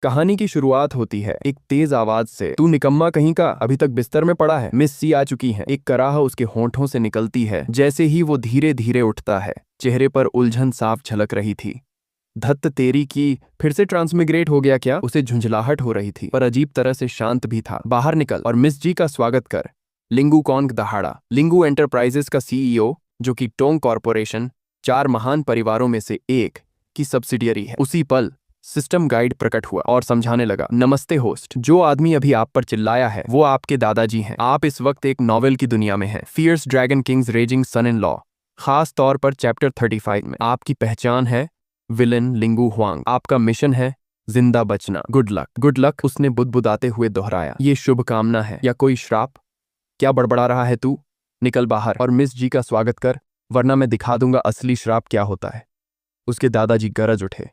कहानी की शुरुआत होती है एक तेज आवाज से। तू निकम्मा कहीं का, अभी तक बिस्तर में पड़ा है। मिस सी आ चुकी हैं। एक कराह उसके होंठों से निकलती है। जैसे ही वो धीरे धीरे उठता है, चेहरे पर उलझन साफ झलक रही थी। धत्त तेरी की, फिर से ट्रांसमिग्रेट हो गया क्या? उसे झुंझलाहट हो रही थी, पर अजीब तरह से शांत भी था। बाहर निकल और मिस जी का स्वागत कर। लिंगू कौन दहाड़ा। लिंगू एंटरप्राइजेस का सीईओ, जो कि टोंग कॉरपोरेशन, 4 महान परिवारों में से एक की सब्सिडियरी है। उसी पल सिस्टम गाइड प्रकट हुआ और समझाने लगा, नमस्ते होस्ट, जो आदमी अभी आप पर चिल्लाया है वो आपके दादाजी हैं। आप इस वक्त एक नॉवेल की दुनिया में हैं, fierce dragon kings raging son in law. खास तौर पर चैप्टर 35 में आपकी पहचान है विलन लिंगू हुआंग। आपका मिशन है जिंदा बचना। Good luck. गुड लक, उसने बुदबुदाते हुए दोहराया। ये शुभकामना है या कोई श्राप? क्या बड़बड़ा रहा है तू? निकल बाहर और मिस जी का स्वागत कर, वरना मैं दिखा दूंगा असली श्राप क्या होता है। उसके दादाजी गरज उठे।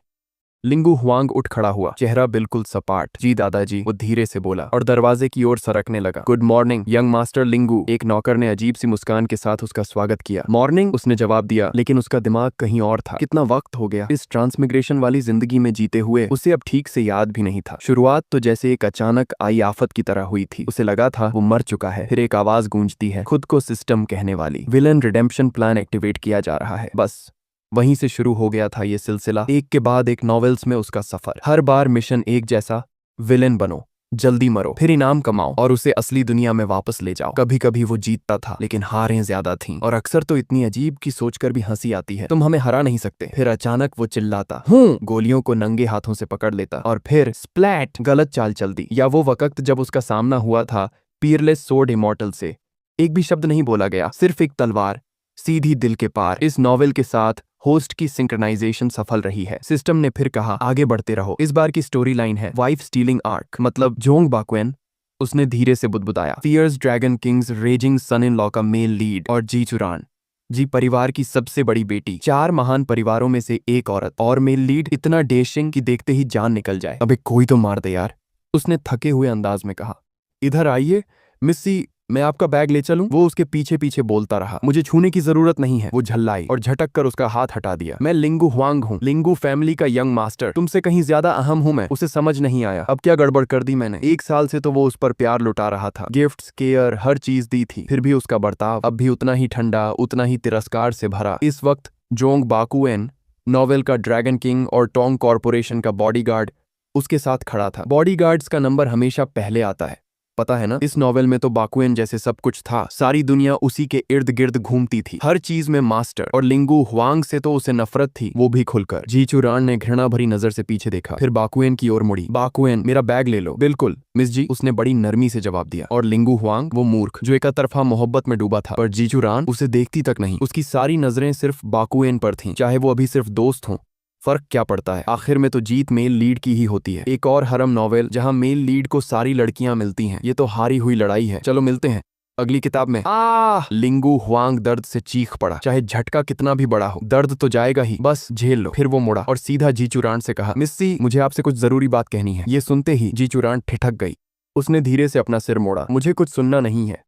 लिंगू हुआंग उठ खड़ा हुआ, चेहरा बिल्कुल सपाट। जी दादाजी, वो धीरे से बोला और दरवाजे की ओर सरकने लगा। Good morning young master Lingu. एक नौकर ने अजीब सी मुस्कान के साथ उसका स्वागत किया। मॉर्निंग, उसने जवाब दिया, लेकिन उसका दिमाग कहीं और था। कितना वक्त हो गया इस ट्रांसमिग्रेशन वाली जिंदगी में जीते हुए, उसे अब ठीक से याद भी नहीं था। शुरुआत तो जैसे एक अचानक आई आफत की तरह हुई थी। उसे लगा था वो मर चुका है। फिर एक आवाज गूंजती है, खुद को सिस्टम कहने वाली। विलन रिडेम्पशन प्लान एक्टिवेट किया जा रहा है। बस वहीं से शुरू हो गया था ये सिलसिला, एक के बाद एक नॉवेल्स में उसका सफर। हर बार मिशन एक जैसा, विलेन बनो, जल्दी मरो, फिर इनाम कमाओ और उसे असली दुनिया में वापस ले जाओ। कभी कभी वो जीतता था, लेकिन हारें ज्यादा थीं और अक्सर तो इतनी अजीब की सोचकर भी हंसी आती है, तुम हमें हरा नहीं सकते। फिर अचानक वो चिल्लाता, गोलियों को नंगे हाथों से पकड़ लेता और फिर स्प्लैट, गलत चाल चल दी। या वो वक्त जब उसका सामना हुआ था पीयरलेस सोर्ड इमॉर्टल से। एक भी शब्द नहीं बोला गया, सिर्फ एक तलवार सीधी दिल के पार। इस नॉवेल के साथ होस्ट की सिंक्रोनाइजेशन सफल रही है। सिस्टम ने फिर कहा, आगे बढ़ते रहो। इस बार की स्टोरी लाइन है वाइफ स्टीलिंग आर्क, मतलब जोंग बाकुएन। उसने धीरे से बुदबुदाया। Fierce dragon kings raging son in law का मेल लीड और जी चुरान, जी परिवार की सबसे बड़ी बेटी। 4 महान परिवारों में से एक औरत और मेल लीड। इतना डेशिंग कि देखते ही जान निकल जाए। अबे कोई तो मार दे यार, उसने थके हुए अंदाज में कहा। इधर आइए मिस्सी, मैं आपका बैग ले चलूं? वो उसके पीछे पीछे बोलता रहा। मुझे छूने की जरूरत नहीं है। वो झल्लाई और झटक कर उसका हाथ हटा दिया। मैं लिंगू हुआंग हूँ, लिंगू फैमिली का यंग मास्टर। तुमसे कहीं ज्यादा अहम हूँ मैं। उसे समझ नहीं आया, अब क्या गड़बड़ कर दी मैंने? 1 साल से तो वो उस पर प्यार लुटा रहा था, गिफ्ट्स, केयर, हर चीज दी थी। फिर भी उसका बर्ताव अब भी उतना ही ठंडा, उतना ही तिरस्कार से भरा। इस वक्त जोंग बाकुएन, नॉवेल का ड्रैगन किंग और टोंग कॉरपोरेशन का बॉडीगार्ड, उसके साथ खड़ा था। बॉडीगार्ड्स का नंबर हमेशा पहले आता है, पता है ना? इस नॉवेल में तो बाकुएन जैसे सब कुछ था। सारी दुनिया उसी के इर्द गिर्द घूमती थी, हर चीज में मास्टर। और लिंगू हुआंग से तो उसे नफरत थी, वो भी खुलकर। जी चुरान ने घृणा भरी नजर से पीछे देखा, फिर बाकुएन की ओर मुड़ी। बाकुएन, मेरा बैग ले लो। बिल्कुल मिस जी, उसने बड़ी नरमी से जवाब दिया। और लिंगू हुआंग, वो मूर्ख जो एक तरफा मोहब्बत में डूबा था, पर जी चुरान उसे देखती तक नहीं। उसकी सारी नजरें सिर्फ बाकुएन पर थीं, चाहे वो अभी सिर्फ दोस्त हों। फर्क क्या पड़ता है, आखिर में तो जीत मेल लीड की ही होती है। एक और हरम नॉवेल जहां मेल लीड को सारी लड़कियां मिलती हैं। ये तो हारी हुई लड़ाई है। चलो मिलते हैं अगली किताब में। लिंगू हुआंग दर्द से चीख पड़ा। चाहे झटका कितना भी बड़ा हो, दर्द तो जाएगा ही, बस झेल लो। फिर वो मुड़ा और सीधा जी चुरान से कहा, मिस्सी, मुझे आपसे कुछ जरूरी बात कहनी है। ये सुनते ही जी चुरान ठिठक गई। उसने धीरे से अपना सिर मोड़ा। मुझे कुछ सुनना नहीं है।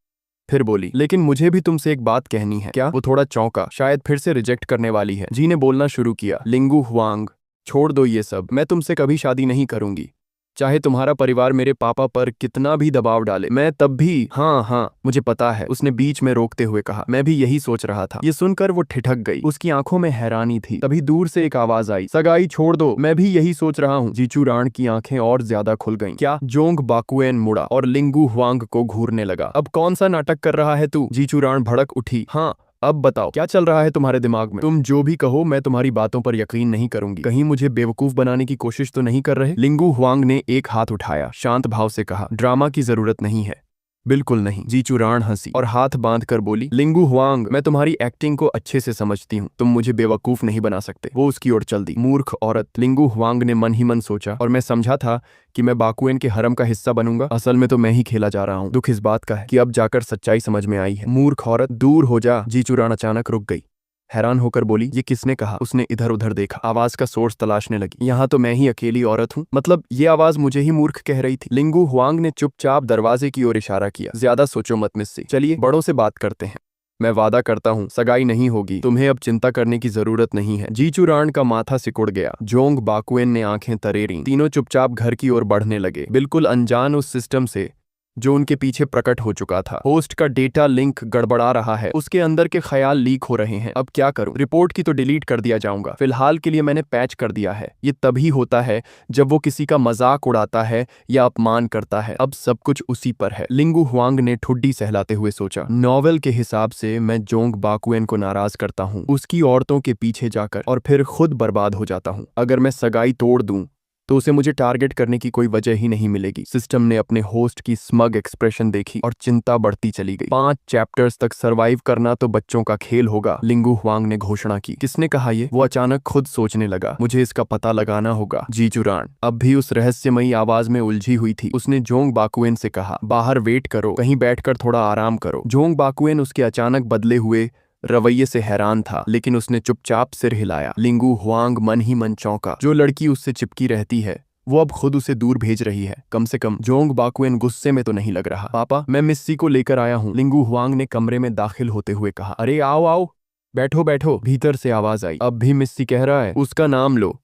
फिर बोली, लेकिन मुझे भी तुमसे एक बात कहनी है। क्या? वो थोड़ा चौंका, शायद फिर से रिजेक्ट करने वाली है। जी ने बोलना शुरू किया, लिंगू हुआंग, छोड़ दो ये सब। मैं तुमसे कभी शादी नहीं करूंगी, चाहे तुम्हारा परिवार मेरे पापा पर कितना भी दबाव डाले। मैं तब भी। हाँ, मुझे पता है, उसने बीच में रोकते हुए कहा। मैं भी यही सोच रहा था। ये सुनकर वो ठिठक गई, उसकी आंखों में हैरानी थी। तभी दूर से एक आवाज आई, सगाई छोड़ दो, मैं भी यही सोच रहा हूँ। जीचू राण की आंखें और ज्यादा खुल गईं। क्या? जोंग बाकुएन मुड़ा और लिंगू हुआंग को घूरने लगा। अब कौन सा नाटक कर रहा है तू? जीचू राण भड़क उठी। हाँ, अब बताओ क्या चल रहा है तुम्हारे दिमाग में? तुम जो भी कहो, मैं तुम्हारी बातों पर यकीन नहीं करूंगी। कहीं मुझे बेवकूफ बनाने की कोशिश तो नहीं कर रहे? लिंगू हुआंग ने एक हाथ उठाया, शांत भाव से कहा, ड्रामा की जरूरत नहीं है। बिल्कुल नहीं। जी चुरान हंसी और हाथ बांध कर बोली, लिंगू हुआंग, मैं तुम्हारी एक्टिंग को अच्छे से समझती हूँ, तुम मुझे बेवकूफ नहीं बना सकते। वो उसकी ओर चल दी। मूर्ख औरत, लिंगू हुआंग ने मन ही मन सोचा। और मैं समझा था कि मैं बाकुएन के हरम का हिस्सा बनूंगा। असल में तो मैं ही खेला जा रहा हूँ। दुख इस बात का है कि अब जाकर सच्चाई समझ में आई है। मूर्ख औरत, दूर हो जा। जी चुरान अचानक रुक गई, हैरान होकर बोली, ये किसने कहा? उसने इधर उधर देखा, आवाज का सोर्स तलाशने लगी। यहाँ तो मैं ही अकेली औरत हूँ, मतलब ये आवाज मुझे ही मूर्ख कह रही थी। लिंगू हुआंग ने चुपचाप दरवाजे की ओर इशारा किया, ज्यादा सोचो मत मिस्सी, चलिए बड़ों से बात करते हैं। मैं वादा करता हूँ सगाई नहीं होगी, तुम्हें अब चिंता करने की जरूरत नहीं है। जीचुरान का माथा सिकुड़ गया। जोंग बाकुएन ने आंखें तरेरी। तीनों चुपचाप घर की ओर बढ़ने लगे, बिल्कुल अनजान उस सिस्टम से जो उनके पीछे प्रकट हो चुका था। होस्ट का डेटा लिंक गड़बड़ा रहा है, उसके अंदर के ख्याल लीक हो रहे हैं। अब क्या करूं? रिपोर्ट की तो डिलीट कर दिया जाऊंगा, फिलहाल के लिए मैंने पैच कर दिया है। ये तभी होता है जब वो किसी का मजाक उड़ाता है या अपमान करता है। अब सब कुछ उसी पर है। लिंगू हुआंग ने ठुड्डी सहलाते हुए सोचा, नॉवेल के हिसाब से मैं जोंग बाकुएन को नाराज करता हूँ, उसकी औरतों के पीछे जाकर, और फिर खुद बर्बाद हो जाता हूँ। अगर मैं सगाई तोड़ दूं तो उसे मुझे टारगेट करने की कोई वजह ही नहीं मिलेगी। सिस्टम ने अपने होस्ट की स्मग एक्सप्रेशन देखी और चिंता बढ़ती चली गई। 5 चैप्टर्स तक सरवाइव करना तो बच्चों का खेल होगा, लिंगू हुआंग ने घोषणा की। किसने कहा ये? वो अचानक खुद सोचने लगा, मुझे इसका पता लगाना होगा। जीचुरान अब भी उस रहस्यमयी आवाज में उलझी हुई थी। उसने जोंग बाकुएन से कहा, बाहर वेट करो, कहीं बैठकर थोड़ा आराम करो। जोंग बाकुएन उसके अचानक बदले हुए रवैये से हैरान था, लेकिन उसने चुपचाप सिर हिलाया। लिंगू हुआंग मन ही मन चौंका। जो लड़की उससे चिपकी रहती है वो अब खुद उसे दूर भेज रही है। कम से कम जोंग बाकुएन गुस्से में तो नहीं लग रहा। पापा, मैं मिस्सी को लेकर आया हूँ, लिंगू हुआंग ने कमरे में दाखिल होते हुए कहा। अरे आओ आओ, बैठो बैठो, भीतर से आवाज आई। अब भी मिस्सी कह रहा है, उसका नाम लो।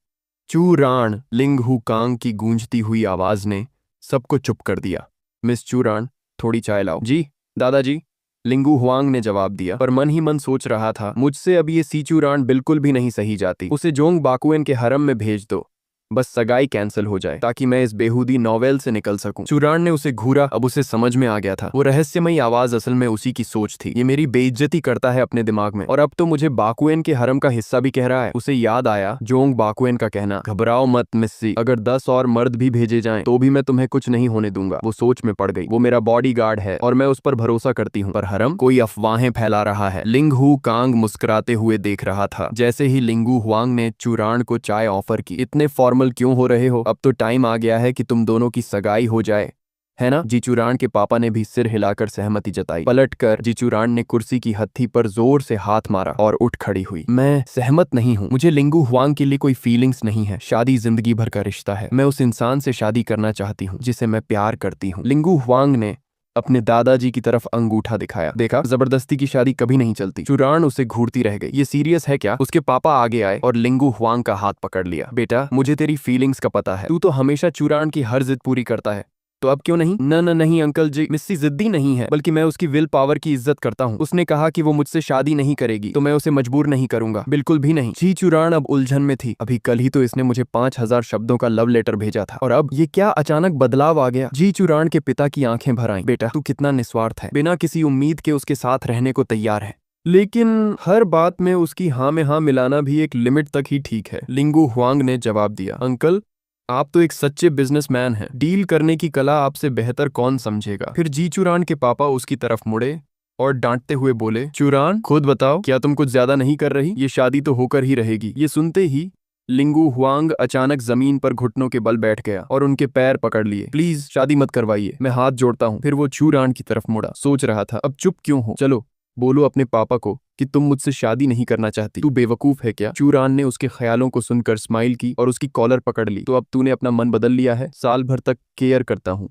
चू राण, लिंगहू कांग की गूंजती हुई आवाज ने सबको चुप कर दिया। मिस चू राण, थोड़ी चाय लाओ। जी दादाजी, लिंगू हुआंग ने जवाब दिया, पर मन ही मन सोच रहा था, मुझसे अब ये सीचूरान बिल्कुल भी नहीं सही जाती। उसे जोंग बाकुएन के हरम में भेज दो, बस सगाई कैंसिल हो जाए ताकि मैं इस बेहूदी नॉवेल से निकल सकूं। चूरान ने उसे घूरा। अब उसे समझ में आ गया था, वो रहस्यमयी आवाज असल में उसी की सोच थी। ये मेरी बेइज्जती करता है अपने दिमाग में, और अब तो मुझे बाकुएन के हरम का हिस्सा भी कह रहा है। उसे याद आया जोंग बाकुएन का कहना, घबराओ मत मिस्सी, अगर 10 और मर्द भी भेजे जाएं तो भी मैं तुम्हें कुछ नहीं होने दूंगा। वो सोच में पड़ गई। वो मेरा बॉडीगार्ड है और मैं उस पर भरोसा करती हूँ, पर हरम कोई अफवाहें फैला रहा है। लिंगहू कांग मुस्कुराते हुए देख रहा था। जैसे ही लिंगू हुआंग ने चूरान को चाय ऑफर की, इतने फॉर्मल क्यों हो रहे हो? अब तो टाइम आ गया है कि तुम दोनों की सगाई हो जाए, है ना? जीचुरान के पापा ने भी सिर हिलाकर सहमति जताई। पलटकर जीचुरान ने कुर्सी की हत्थी पर जोर से हाथ मारा और उठ खड़ी हुई। मैं सहमत नहीं हूँ। मुझे लिंगू हुआंग के लिए कोई फीलिंग्स नहीं है। शादी जिंदगी भर का रिश्ता है। मैं उस इंसान से शादी करना चाहती हूँ जिसे मैं प्यार करती हूँ। लिंगू हुआंग ने अपने दादाजी की तरफ अंगूठा दिखाया। देखा, जबरदस्ती की शादी कभी नहीं चलती। चुरान उसे घूरती रह गई। ये सीरियस है क्या? उसके पापा आगे आए और लिंगू हुआंग का हाथ पकड़ लिया। बेटा, मुझे तेरी फीलिंग्स का पता है, तू तो हमेशा चुरान की हर जिद पूरी करता है, तो अब क्यों नहीं? न न नहीं अंकल जी, मिस्सी जिद्दी नहीं है, बल्कि मैं उसकी विल पावर की इज्जत करता हूँ। उसने कहा कि वो मुझसे शादी नहीं करेगी, तो मैं उसे मजबूर नहीं करूंगा, बिल्कुल भी नहीं। जी चुरान अब उलझन में थी। अभी कल ही तो इसने मुझे 5000 शब्दों का लव लेटर भेजा था, और अब ये क्या अचानक बदलाव आ गया? जी चुरान के पिता की आंखें भर आईं। बेटा, तू कितना निस्वार्थ है, बिना किसी उम्मीद के उसके साथ रहने को तैयार है, लेकिन हर बात में उसकी हाँ में हाँ मिलाना भी एक लिमिट तक ही ठीक है। लिंगू हुआंग ने जवाब दिया, अंकल आप तो एक सच्चे बिजनेसमैन हैं, डील करने की कला आपसे बेहतर कौन समझेगा? फिर जी चुरान के पापा उसकी तरफ मुड़े और डांटते हुए बोले, चुरान खुद बताओ, क्या तुम कुछ ज्यादा नहीं कर रही? ये शादी तो होकर ही रहेगी। ये सुनते ही लिंगू हुआंग अचानक जमीन पर घुटनों के बल बैठ गया और उनके पैर पकड़ लिए। प्लीज शादी मत करवाइए, मैं हाथ जोड़ता हूँ। फिर वो चूरान की तरफ मुड़ा। सोच रहा था, अब चुप क्यों हो, चलो बोलो अपने पापा को कि तुम मुझसे शादी नहीं करना चाहती। तू बेवकूफ है क्या? चूरान ने उसके ख्यालों को सुनकर स्माइल की और उसकी कॉलर पकड़ ली। तो अब तूने अपना मन बदल लिया है? साल भर तक केयर करता हूँ,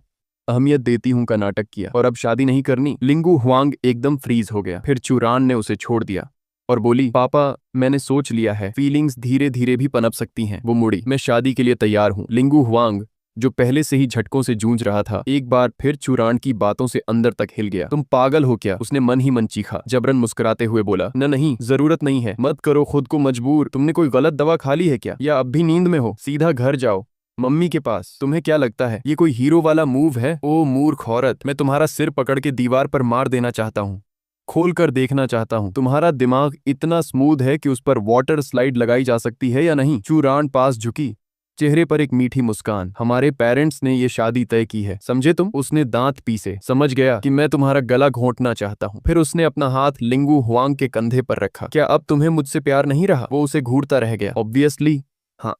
अहमियत देती हूँ का नाटक किया, और अब शादी नहीं करनी? लिंगू हुआंग एकदम फ्रीज हो गया। फिर चूरान ने उसे छोड़ दिया और बोली, पापा मैंने सोच लिया है, फीलिंग्स धीरे धीरे भी पनप सकती हैं। वो मुड़ी, मैं शादी के लिए तैयार हूँ। लिंगू हुआंग, जो पहले से ही झटकों से जूझ रहा था, एक बार फिर चूरान की बातों से अंदर तक हिल गया। तुम पागल हो क्या? उसने मन ही मन चीखा। जबरन मुस्कुराते हुए बोला, न नहीं, जरूरत नहीं है, मत करो खुद को मजबूर। तुमने कोई गलत दवा खा ली है क्या, या अब भी नींद में हो? सीधा घर जाओ, मम्मी के पास। तुम्हें क्या लगता है ये कोई हीरो वाला मूव है? ओ मूर्ख औरत, मैं तुम्हारा सिर पकड़ के दीवार पर मार देना चाहता हूँ, खोल कर देखना चाहता हूँ। तुम्हारा दिमाग इतना स्मूथ है कि उस पर वाटर स्लाइड लगाई जा सकती है या नहीं? चूरान पास झुकी, चेहरे पर एक मीठी मुस्कान। हमारे पेरेंट्स ने ये शादी तय की है, समझे तुम? उसने दांत पीसे। समझ गया कि मैं तुम्हारा गला घोंटना चाहता हूँ। फिर उसने अपना हाथ लिंगू हुआंग के कंधे पर रखा। क्या अब तुम्हें मुझसे प्यार नहीं रहा? वो उसे घूरता रह गया। ऑब्वियसली हाँ,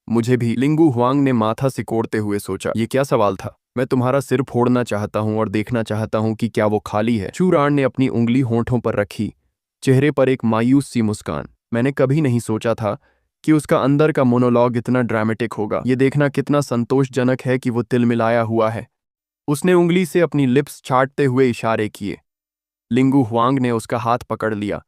मुझे भी। लिंगू हुआंग ने माथा सिकोड़ते हुए सोचा, ये क्या सवाल था? मैं तुम्हारा सिर फोड़ना चाहता हूँ और देखना चाहता हूँ कि क्या वो खाली है। चूरान ने अपनी उंगली होंठों पर रखी, चेहरे पर एक मायूस सी मुस्कान। मैंने कभी नहीं सोचा था कि उसका अंदर का मोनोलॉग इतना ड्रामेटिक होगा। ये देखना कितना संतोषजनक है कि वो तिलमिलाया हुआ है। उसने उंगली से अपनी लिप्स छाटते हुए इशारे किए। लिंगू हुआंग ने उसका हाथ पकड़ लिया।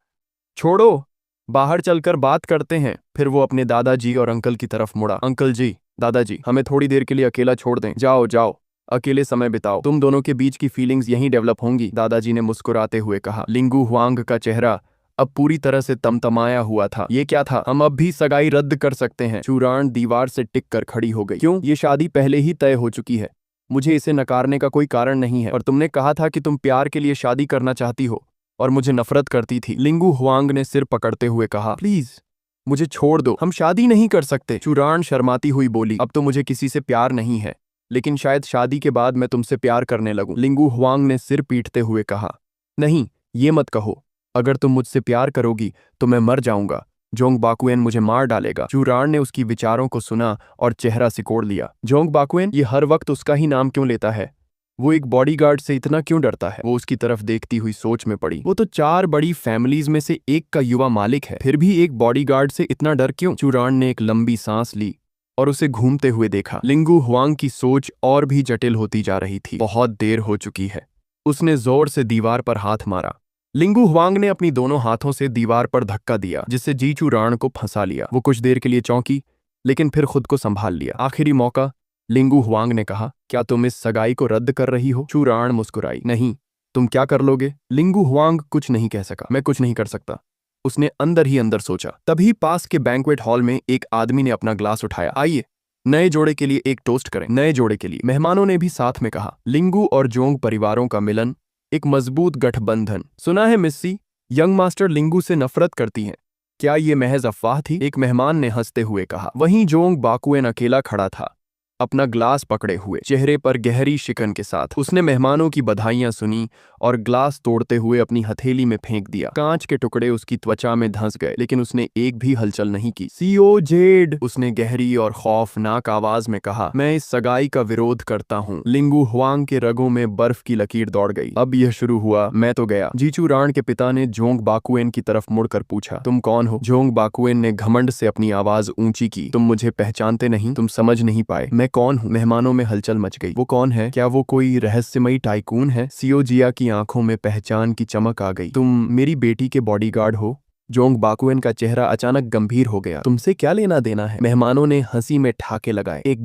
छोड़ो, बाहर चलकर बात करते हैं। फिर वो अपने दादाजी और अंकल की तरफ मुड़ा। अंकल जी, दादाजी, हमें थोड़ी देर के लिए अकेला छोड़ दें। जाओ जाओ, अकेले समय बिताओ, तुम दोनों के बीच की फीलिंग्स यहीं डेवलप होंगी, दादाजी ने मुस्कुराते हुए कहा। लिंगू हुआंग का चेहरा अब पूरी तरह से तमतमाया हुआ था। ये क्या था? हम अब भी सगाई रद्द कर सकते हैं। चूरान दीवार से टिक कर खड़ी हो गई। क्यों? ये शादी पहले ही तय हो चुकी है, मुझे इसे नकारने का कोई कारण नहीं है। और तुमने कहा था कि तुम प्यार के लिए शादी करना चाहती हो और मुझे नफरत करती थी। लिंगू हुआंग ने सिर पकड़ते हुए कहा, प्लीज मुझे छोड़ दो, हम शादी नहीं कर सकते। चूरान शर्माती हुई बोली, अब तो मुझे किसी से प्यार नहीं है, लेकिन शायद शादी के बाद मैं तुमसे प्यार करने लगूं। लिंगू हुआंग ने सिर पीटते हुए कहा, नहीं, ये मत कहो। अगर तुम मुझसे प्यार करोगी तो मैं मर जाऊंगा। जोंग बाकुएन मुझे मार डालेगा। चूरान ने उसकी विचारों को सुना और चेहरा सिकोड़ लिया। जोंग बाकुएन, ये हर वक्त उसका ही नाम क्यों लेता है? वो एक बॉडीगार्ड से इतना क्यों डरता है? वो उसकी तरफ देखती हुई सोच में पड़ी। वो तो 4 बड़ी फैमिलीज में से एक का युवा मालिक है, फिर भी एक बॉडीगार्ड से इतना डर क्यों? चूरान ने एक लंबी सांस ली और उसे घूमते हुए देखा। लिंगू हुआंग की सोच और भी जटिल होती जा रही थी। बहुत देर हो चुकी है। उसने जोर से दीवार पर हाथ मारा। लिंगू हुआंग ने अपनी दोनों हाथों से दीवार पर धक्का दिया, जिससे जी चूरान को फंसा लिया। वो कुछ देर के लिए चौंकी, लेकिन फिर खुद को संभाल लिया। आखिरी मौका, लिंगू हुआंग ने कहा, क्या तुम इस सगाई को रद्द कर रही हो? चूरान मुस्कुराई, नहीं, तुम क्या कर लोगे? लिंगू हुआंग कुछ नहीं कह सका। मैं कुछ नहीं कर सकता, उसने अंदर ही अंदर सोचा। तभी पास के बैंक्वेट हॉल में एक आदमी ने अपना ग्लास उठाया। आइए, नए जोड़े के लिए एक टोस्ट करें। नए जोड़े के लिए, मेहमानों ने भी साथ में कहा। लिंगू और जोंग परिवारों का मिलन, एक मजबूत गठबंधन। सुना है मिस्सी, यंग मास्टर लिंगू से नफरत करती हैं। क्या ये महज अफवाह थी? एक मेहमान ने हंसते हुए कहा। वहीं जोंग बाकुएन अकेला खड़ा था, अपना ग्लास पकड़े हुए, चेहरे पर गहरी शिकन के साथ। उसने मेहमानों की बधाइयां सुनी और ग्लास तोड़ते हुए अपनी हथेली में फेंक दिया। कांच के टुकड़े उसकी त्वचा में धंस गए, लेकिन उसने एक भी हलचल नहीं की। सीओ जेड, उसने गहरी और खौफनाक आवाज में कहा, मैं इस सगाई का विरोध करता हूँ। लिंगू हुआंग के रगों में बर्फ की लकीर दौड़ गई। अब यह शुरू हुआ, मैं तो गया। जीचू राण के पिता ने जोंग बाकुएन की तरफ मुड़कर पूछा, तुम कौन हो? जोंग बाकुएन ने घमंड से अपनी आवाज ऊंची की, तुम मुझे पहचानते नहीं? तुम समझ नहीं पाए मैं कौन हूँ? मेहमानों में हलचल मच गई। वो कौन है? क्या वो कोई रहस्यमयी टाइकून है? सीओ जिया की आंखों में पहचान की चमक आ गई। तुम मेरी बेटी के बॉडीगार्ड हो? जोंग बाकुएन का चेहरा अचानक गंभीर हो गया। तुमसे क्या लेना देना है? मेहमानों ने हंसी में ठाके लगाए। एक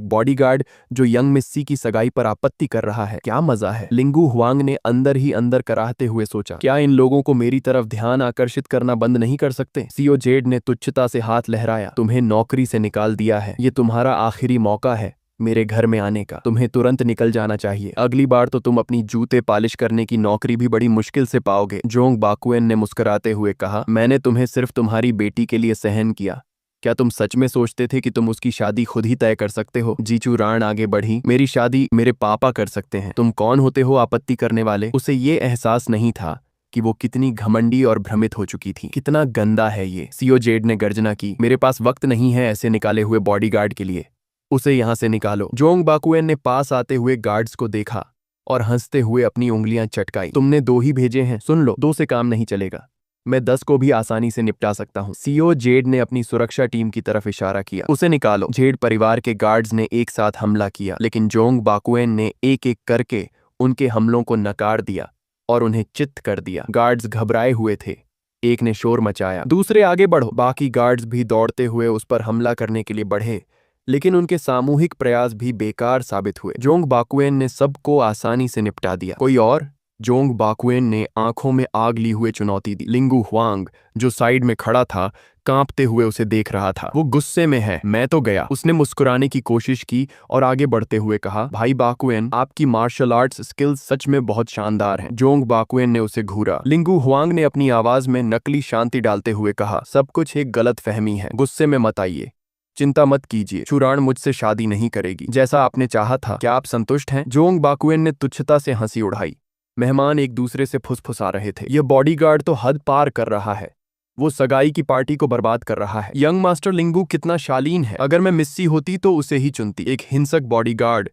बॉडीगार्ड जो यंग मिस्सी की सगाई पर आपत्ति कर रहा है, क्या मजा है? लिंगू हुआंग ने अंदर ही अंदर कराहते हुए सोचा, क्या इन लोगों को मेरी तरफ ध्यान आकर्षित करना बंद नहीं कर सकते? सीओ जेड ने तुच्छता से हाथ लहराया, तुम्हें नौकरी से निकाल दिया है, ये तुम्हारा आखिरी मौका है मेरे घर में आने का। तुम्हें तुरंत निकल जाना चाहिए। अगली बार तो तुम अपनी जूते पालिश करने की नौकरी भी बड़ी मुश्किल से पाओगे। जोंग बाकुएन ने मुस्कुराते हुए कहा, मैंने तुम्हें सिर्फ तुम्हारी बेटी के लिए सहन किया। क्या तुम सच में सोचते थे कि तुम उसकी शादी खुद ही तय कर सकते हो? जीचू राण आगे बढ़ी, मेरी शादी मेरे पापा कर सकते हैं। तुम कौन होते हो आपत्ति करने वाले? उसे ये एहसास नहीं था कि वो कितनी घमंडी और भ्रमित हो चुकी थी। कितना गंदा है ये। सीओ जेड ने गर्जना की, मेरे पास वक्त नहीं है ऐसे निकाले हुए बॉडीगार्ड के लिए, उसे यहां से निकालो। जोंग बाकुएन ने पास आते हुए गार्ड्स को देखा और हंसते हुए अपनी उंगलियां चटकाई। तुमने 2 ही भेजे हैं, सुन लो, 2 से काम नहीं चलेगा, मैं 10 को भी आसानी से निपटा सकता हूं। सीओ जेड ने अपनी सुरक्षा टीम की तरफ इशारा किया, उसे निकालो। जेड परिवार के गार्ड्स ने एक साथ हमला किया, लेकिन जोंग बाकुएन ने एक एक करके उनके हमलों को नकार दिया और उन्हें चित्त कर दिया। गार्ड्स घबराए हुए थे। एक ने शोर मचाया, दूसरे आगे बढ़ो। बाकी गार्ड्स भी दौड़ते हुए उस पर हमला करने के लिए बढ़े, लेकिन उनके सामूहिक प्रयास भी बेकार साबित हुए। जोंग बाकुएन ने सबको आसानी से निपटा दिया। कोई और? जोंग बाकुएन ने आंखों में आग ली हुए चुनौती दी। लिंगू हुआंग, जो साइड में खड़ा था, कांपते हुए उसे देख रहा था। वो गुस्से में है। मैं तो गया। उसने मुस्कुराने की कोशिश की और आगे बढ़ते हुए कहा, भाई बाकुएन, आपकी मार्शल आर्ट्स स्किल्स सच में बहुत शानदार हैं। जोंग बाकुएन ने उसे घूरा। लिंगू हुआंग ने अपनी आवाज में नकली शांति डालते हुए कहा, सब कुछ एक गलत फहमी है, गुस्से में मत आइए, चिंता मत कीजिए, चूरान मुझसे शादी नहीं करेगी, जैसा आपने चाहा था। क्या आप संतुष्ट हैं? जोंग बाकुएन ने तुच्छता से हंसी उड़ाई। मेहमान एक दूसरे से फुसफुसा रहे थे, यह बॉडीगार्ड तो हद पार कर रहा है, वो सगाई की पार्टी को बर्बाद कर रहा है। यंग मास्टर लिंगू कितना शालीन है, अगर मैं मिस्सी होती तो उसे ही चुनती। एक हिंसक बॉडीगार्ड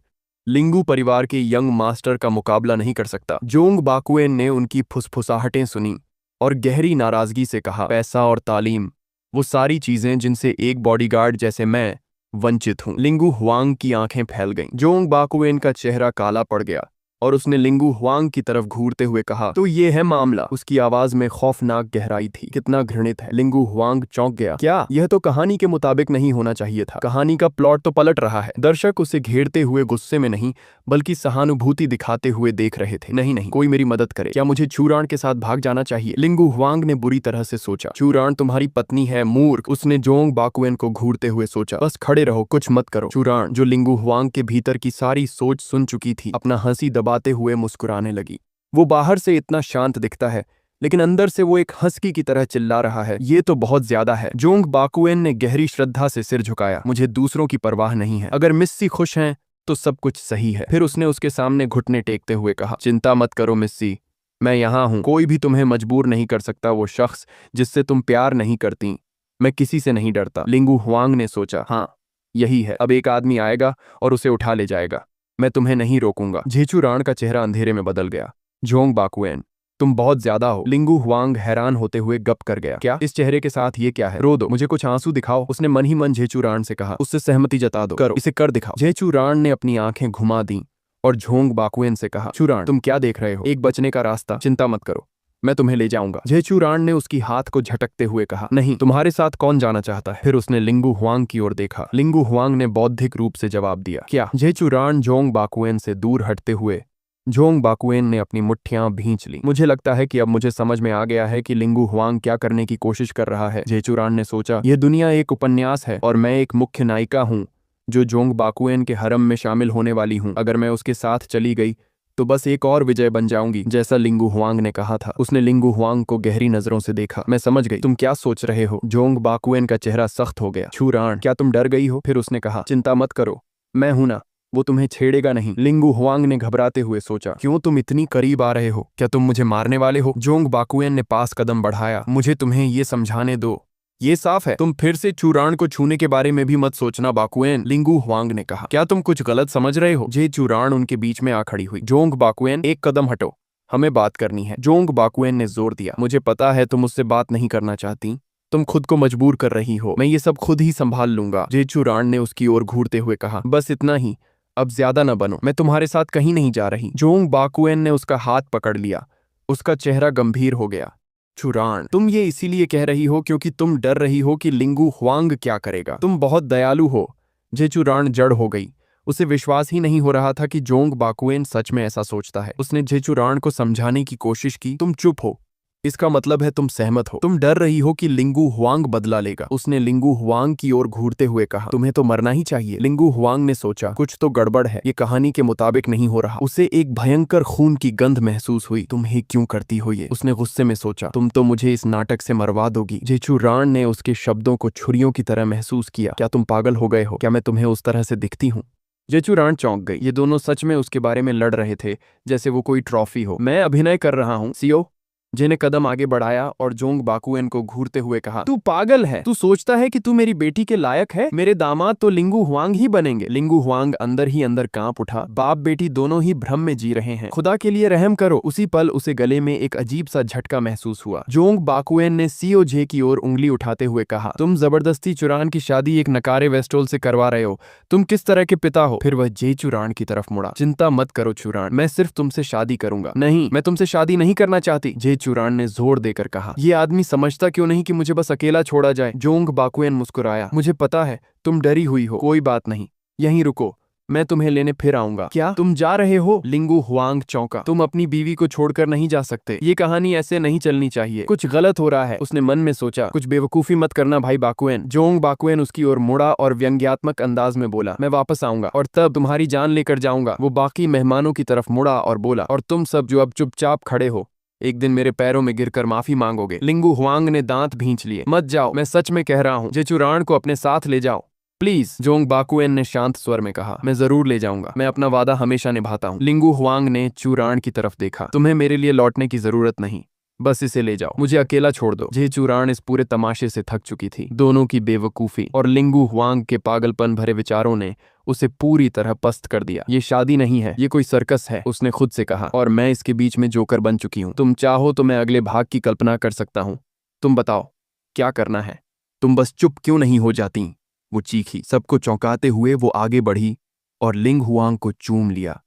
लिंगू परिवार के यंग मास्टर का मुकाबला नहीं कर सकता। जोंग बाकुएन ने उनकी फुसफुसाहटें सुनी और गहरी नाराजगी से कहा, पैसा और तालीम, वो सारी चीजें जिनसे एक बॉडीगार्ड जैसे मैं वंचित हूं। लिंगू हुआंग की आंखें फैल गईं। जोंग बाकुएन का चेहरा काला पड़ गया। और उसने लिंगू हुआंग की तरफ घूरते हुए कहा, तो ये है मामला। उसकी आवाज में खौफनाक गहराई थी। कितना घृणित है। लिंगू हुआंग चौंक गया। क्या यह तो कहानी के मुताबिक नहीं होना चाहिए था। कहानी का प्लॉट तो पलट रहा है। दर्शक उसे घेरते हुए गुस्से में नहीं बल्कि सहानुभूति दिखाते हुए देख रहे थे। नहीं नहीं, कोई मेरी मदद करे। क्या मुझे चूरान के साथ भाग जाना चाहिए? लिंगू हुआंग ने बुरी तरह से सोचा। चूरान तुम्हारी पत्नी है, मूर्ख। उसने जोंग बाकुएन को घूरते हुए सोचा। बस खड़े रहो, कुछ मत करो। चूरान, जो लिंगू हुआंग के भीतर की सारी सोच सुन चुकी थी, अपना हंसी दबाते हुए मुस्कुराने लगी। वो बाहर से इतना शांत दिखता है, लेकिन अंदर से वो एक हस्की की तरह चिल्ला रहा है। ये तो बहुत ज्यादा है। जोंग बाकुएन ने गहरी श्रद्धा से सिर झुकाया। मुझे दूसरों की परवाह नहीं है। अगर मिस्सी खुश हैं तो सब कुछ सही है। फिर उसने उसके सामने घुटने टेकते हुए कहा, चिंता मत करो मिस्सी, मैं यहाँ हूं। कोई भी तुम्हें मजबूर नहीं कर सकता। वो शख्स जिससे तुम प्यार नहीं करती, मैं किसी से नहीं डरता। लिंगू हुआंग ने सोचा, हाँ यही है। अब एक आदमी आएगा और उसे उठा ले जाएगा। मैं तुम्हें नहीं रोकूंगा। झेचुरान का चेहरा अंधेरे में बदल गया। जोंग बाकुएन, तुम बहुत ज्यादा हो। लिंगू हुआंग हैरान होते हुए गप कर गया। क्या इस चेहरे के साथ ये क्या है? रो दो, मुझे कुछ आंसू दिखाओ। उसने मन ही मन झेचुरान से कहा। उससे सहमति जता दो। करो, इसे कर दिखाओ। झेचुरान ने अपनी आंखें घुमा दी और झोंग बाकुएन से कहा, चुरान तुम क्या देख रहे हो? एक बचने का रास्ता। चिंता मत करो, मैं तुम्हें ले जाऊंगा। झेचुरान ने उसकी हाथ को झटकते हुए कहा, नहीं, तुम्हारे साथ कौन जाना चाहता है? फिर उसने लिंगू हुआंग की ओर देखा। लिंगू हुआंग ने बौद्धिक रूप से जवाब दिया, क्या? झेचुरान जोंग बाकुएन से दूर हटते हुए जोंग बाकुएन ने अपनी मुट्ठियां भींच ली। मुझे लगता है कि अब मुझे समझ में आ गया है कि लिंगू हुआंग क्या करने की कोशिश कर रहा है। झेचुरान ने सोचा, यह दुनिया एक उपन्यास है और मैं एक मुख्य नायिका हूं जो जोंग बाकुएन के हरम में शामिल होने वाली हूं। अगर मैं उसके साथ चली गई तो बस एक और विजय बन जाऊंगी, जैसा लिंगू हुआंग ने कहा था। उसने लिंगू हुआंग को गहरी नजरों से देखा। मैं समझ गई, तुम क्या सोच रहे हो? जोंग बाकुएन का चेहरा सख्त हो गया। चूरान, क्या तुम डर गई हो? फिर उसने कहा, चिंता मत करो, मैं हूं ना, वो तुम्हें छेड़ेगा नहीं। लिंगू हुआंग ने घबराते हुए सोचा, क्यों तुम इतनी करीब आ रहे हो? क्या तुम मुझे मारने वाले हो? जोंग बाकुएन ने पास कदम बढ़ाया। मुझे तुम्हें ये समझाने दो, ये साफ है, तुम फिर से चूरान को छूने के बारे में भी मत सोचना बाकुएन। लिंगू हुआंग ने कहा, क्या तुम कुछ गलत समझ रहे हो? जे चूरान उनके बीच में आ खड़ी हुई। जोंग बाकुएन, एक कदम हटो, हमें बात करनी है। जोंग बाकुएन ने जोर दिया, मुझे पता है तुम मुझसे बात नहीं करना चाहती, तुम खुद को मजबूर कर रही हो। मैं ये सब खुद ही संभाल लूंगा। जेचुरान ने उसकी ओर घूरते हुए कहा, बस इतना ही, अब ज्यादा न बनो। मैं तुम्हारे साथ कहीं नहीं जा रही। जोंग बाकुएन ने उसका हाथ पकड़ लिया। उसका चेहरा गंभीर हो गया। चुरान, तुम ये इसीलिए कह रही हो क्योंकि तुम डर रही हो कि लिंगू हुआंग क्या करेगा। तुम बहुत दयालु हो। जेचुरान जड़ हो गई। उसे विश्वास ही नहीं हो रहा था कि जोंग बाकुएन सच में ऐसा सोचता है। उसने जेचुरान को समझाने की कोशिश की, तुम चुप हो, इसका मतलब है तुम सहमत हो। तुम डर रही हो कि लिंगू हुआंग बदला लेगा। उसने लिंगू हुआंग की ओर घूरते हुए कहा, तुम्हें तो मरना ही चाहिए। लिंगू हुआंग ने सोचा, कुछ तो गड़बड़ है, ये कहानी के मुताबिक नहीं हो रहा। उसे एक भयंकर खून की गंध महसूस हुई। तुम ही क्यों करती हो ये? उसने गुस्से में सोचा, तुम तो मुझे इस नाटक से मरवा दोगी। जेचुरान ने उसके शब्दों को छुरियों की तरह महसूस किया। क्या तुम पागल हो गए हो? क्या मैं तुम्हें उस तरह से दिखती हूँ? जेचुरान चौंक गई। ये दोनों सच में उसके बारे में लड़ रहे थे, जैसे वो कोई ट्रॉफी हो। मैं अभिनय कर रहा हूँ सीओ। जे ने कदम आगे बढ़ाया और जोंग बाकुएन को घूरते हुए कहा, तू पागल है। तू सोचता है कि तू मेरी बेटी के लायक है? मेरे दामाद तो लिंगू हुआंग ही बनेंगे। लिंगू हुआंग अंदर ही अंदर कांप उठा। बाप बेटी दोनों ही भ्रम में जी रहे हैं। खुदा के लिए रहम करो। उसी पल उसे गले में एक अजीब सा झटका महसूस हुआ। जोंग बाकुएन ने सीओ जे की ओर उंगली उठाते हुए कहा, तुम जबरदस्ती चुरान की शादी एक नकारे वेस्टोल से करवा रहे हो। तुम किस तरह के पिता हो? फिर वह जे चुरान की तरफ मुड़ा। चिंता मत करो चुरान, मैं सिर्फ तुमसे शादी करूंगा। नहीं, मैं तुमसे शादी नहीं करना चाहती, जे चुरान ने जोर देकर कहा। ये आदमी समझता क्यों नहीं कि मुझे बस अकेला छोड़ा जाए? जोंग बाकुएन मुस्कुराया। मुझे पता है तुम डरी हुई हो। कोई बात नहीं, यहीं रुको, मैं तुम्हें लेने फिर आऊंगा। क्या तुम जा रहे हो? लिंगू हुआंग चौंका। तुम अपनी बीवी को छोड़कर नहीं जा सकते। ये कहानी ऐसे नहीं चलनी चाहिए। कुछ गलत हो रहा है, उसने मन में सोचा। कुछ बेवकूफी मत करना भाई बाकुएन। जोंग बाकुएन उसकी ओर मुड़ा और व्यंग्यात्मक अंदाज में बोला, मैं वापस आऊंगा और तब तुम्हारी जान लेकर जाऊंगा। वो बाकी मेहमानों की तरफ मुड़ा और बोला, और तुम सब जो अब चुपचाप खड़े हो, एक दिन मेरे पैरों में गिरकर माफी मांगोगे। लिंगू हुआंग ने दांत भींच लिए। मत जाओ, मैं सच में कह रहा हूँ। जेचुरान को अपने साथ ले जाओ प्लीज। जोंग बाकुएन ने शांत स्वर में कहा, मैं जरूर ले जाऊंगा, मैं अपना वादा हमेशा निभाता हूँ। लिंगू हुआंग ने चूरान की तरफ देखा। तुम्हें मेरे लिए लौटने की जरूरत नहीं, बस इसे ले जाओ, मुझे अकेला छोड़ दो। जे चूरान इस पूरे तमाशे से थक चुकी थी। दोनों की बेवकूफी और लिंगू हुआंग के पागलपन भरे विचारों ने उसे पूरी तरह पस्त कर दिया। ये शादी नहीं है, ये कोई सर्कस है, उसने खुद से कहा, और मैं इसके बीच में जोकर बन चुकी हूँ। तुम चाहो तो मैं अगले भाग की कल्पना कर सकता हूँ। तुम बताओ क्या करना है? तुम बस चुप क्यों नहीं हो जाती? वो चीखी। सबको चौंकाते हुए वो आगे बढ़ी और लिंग हुआंग को चूम लिया।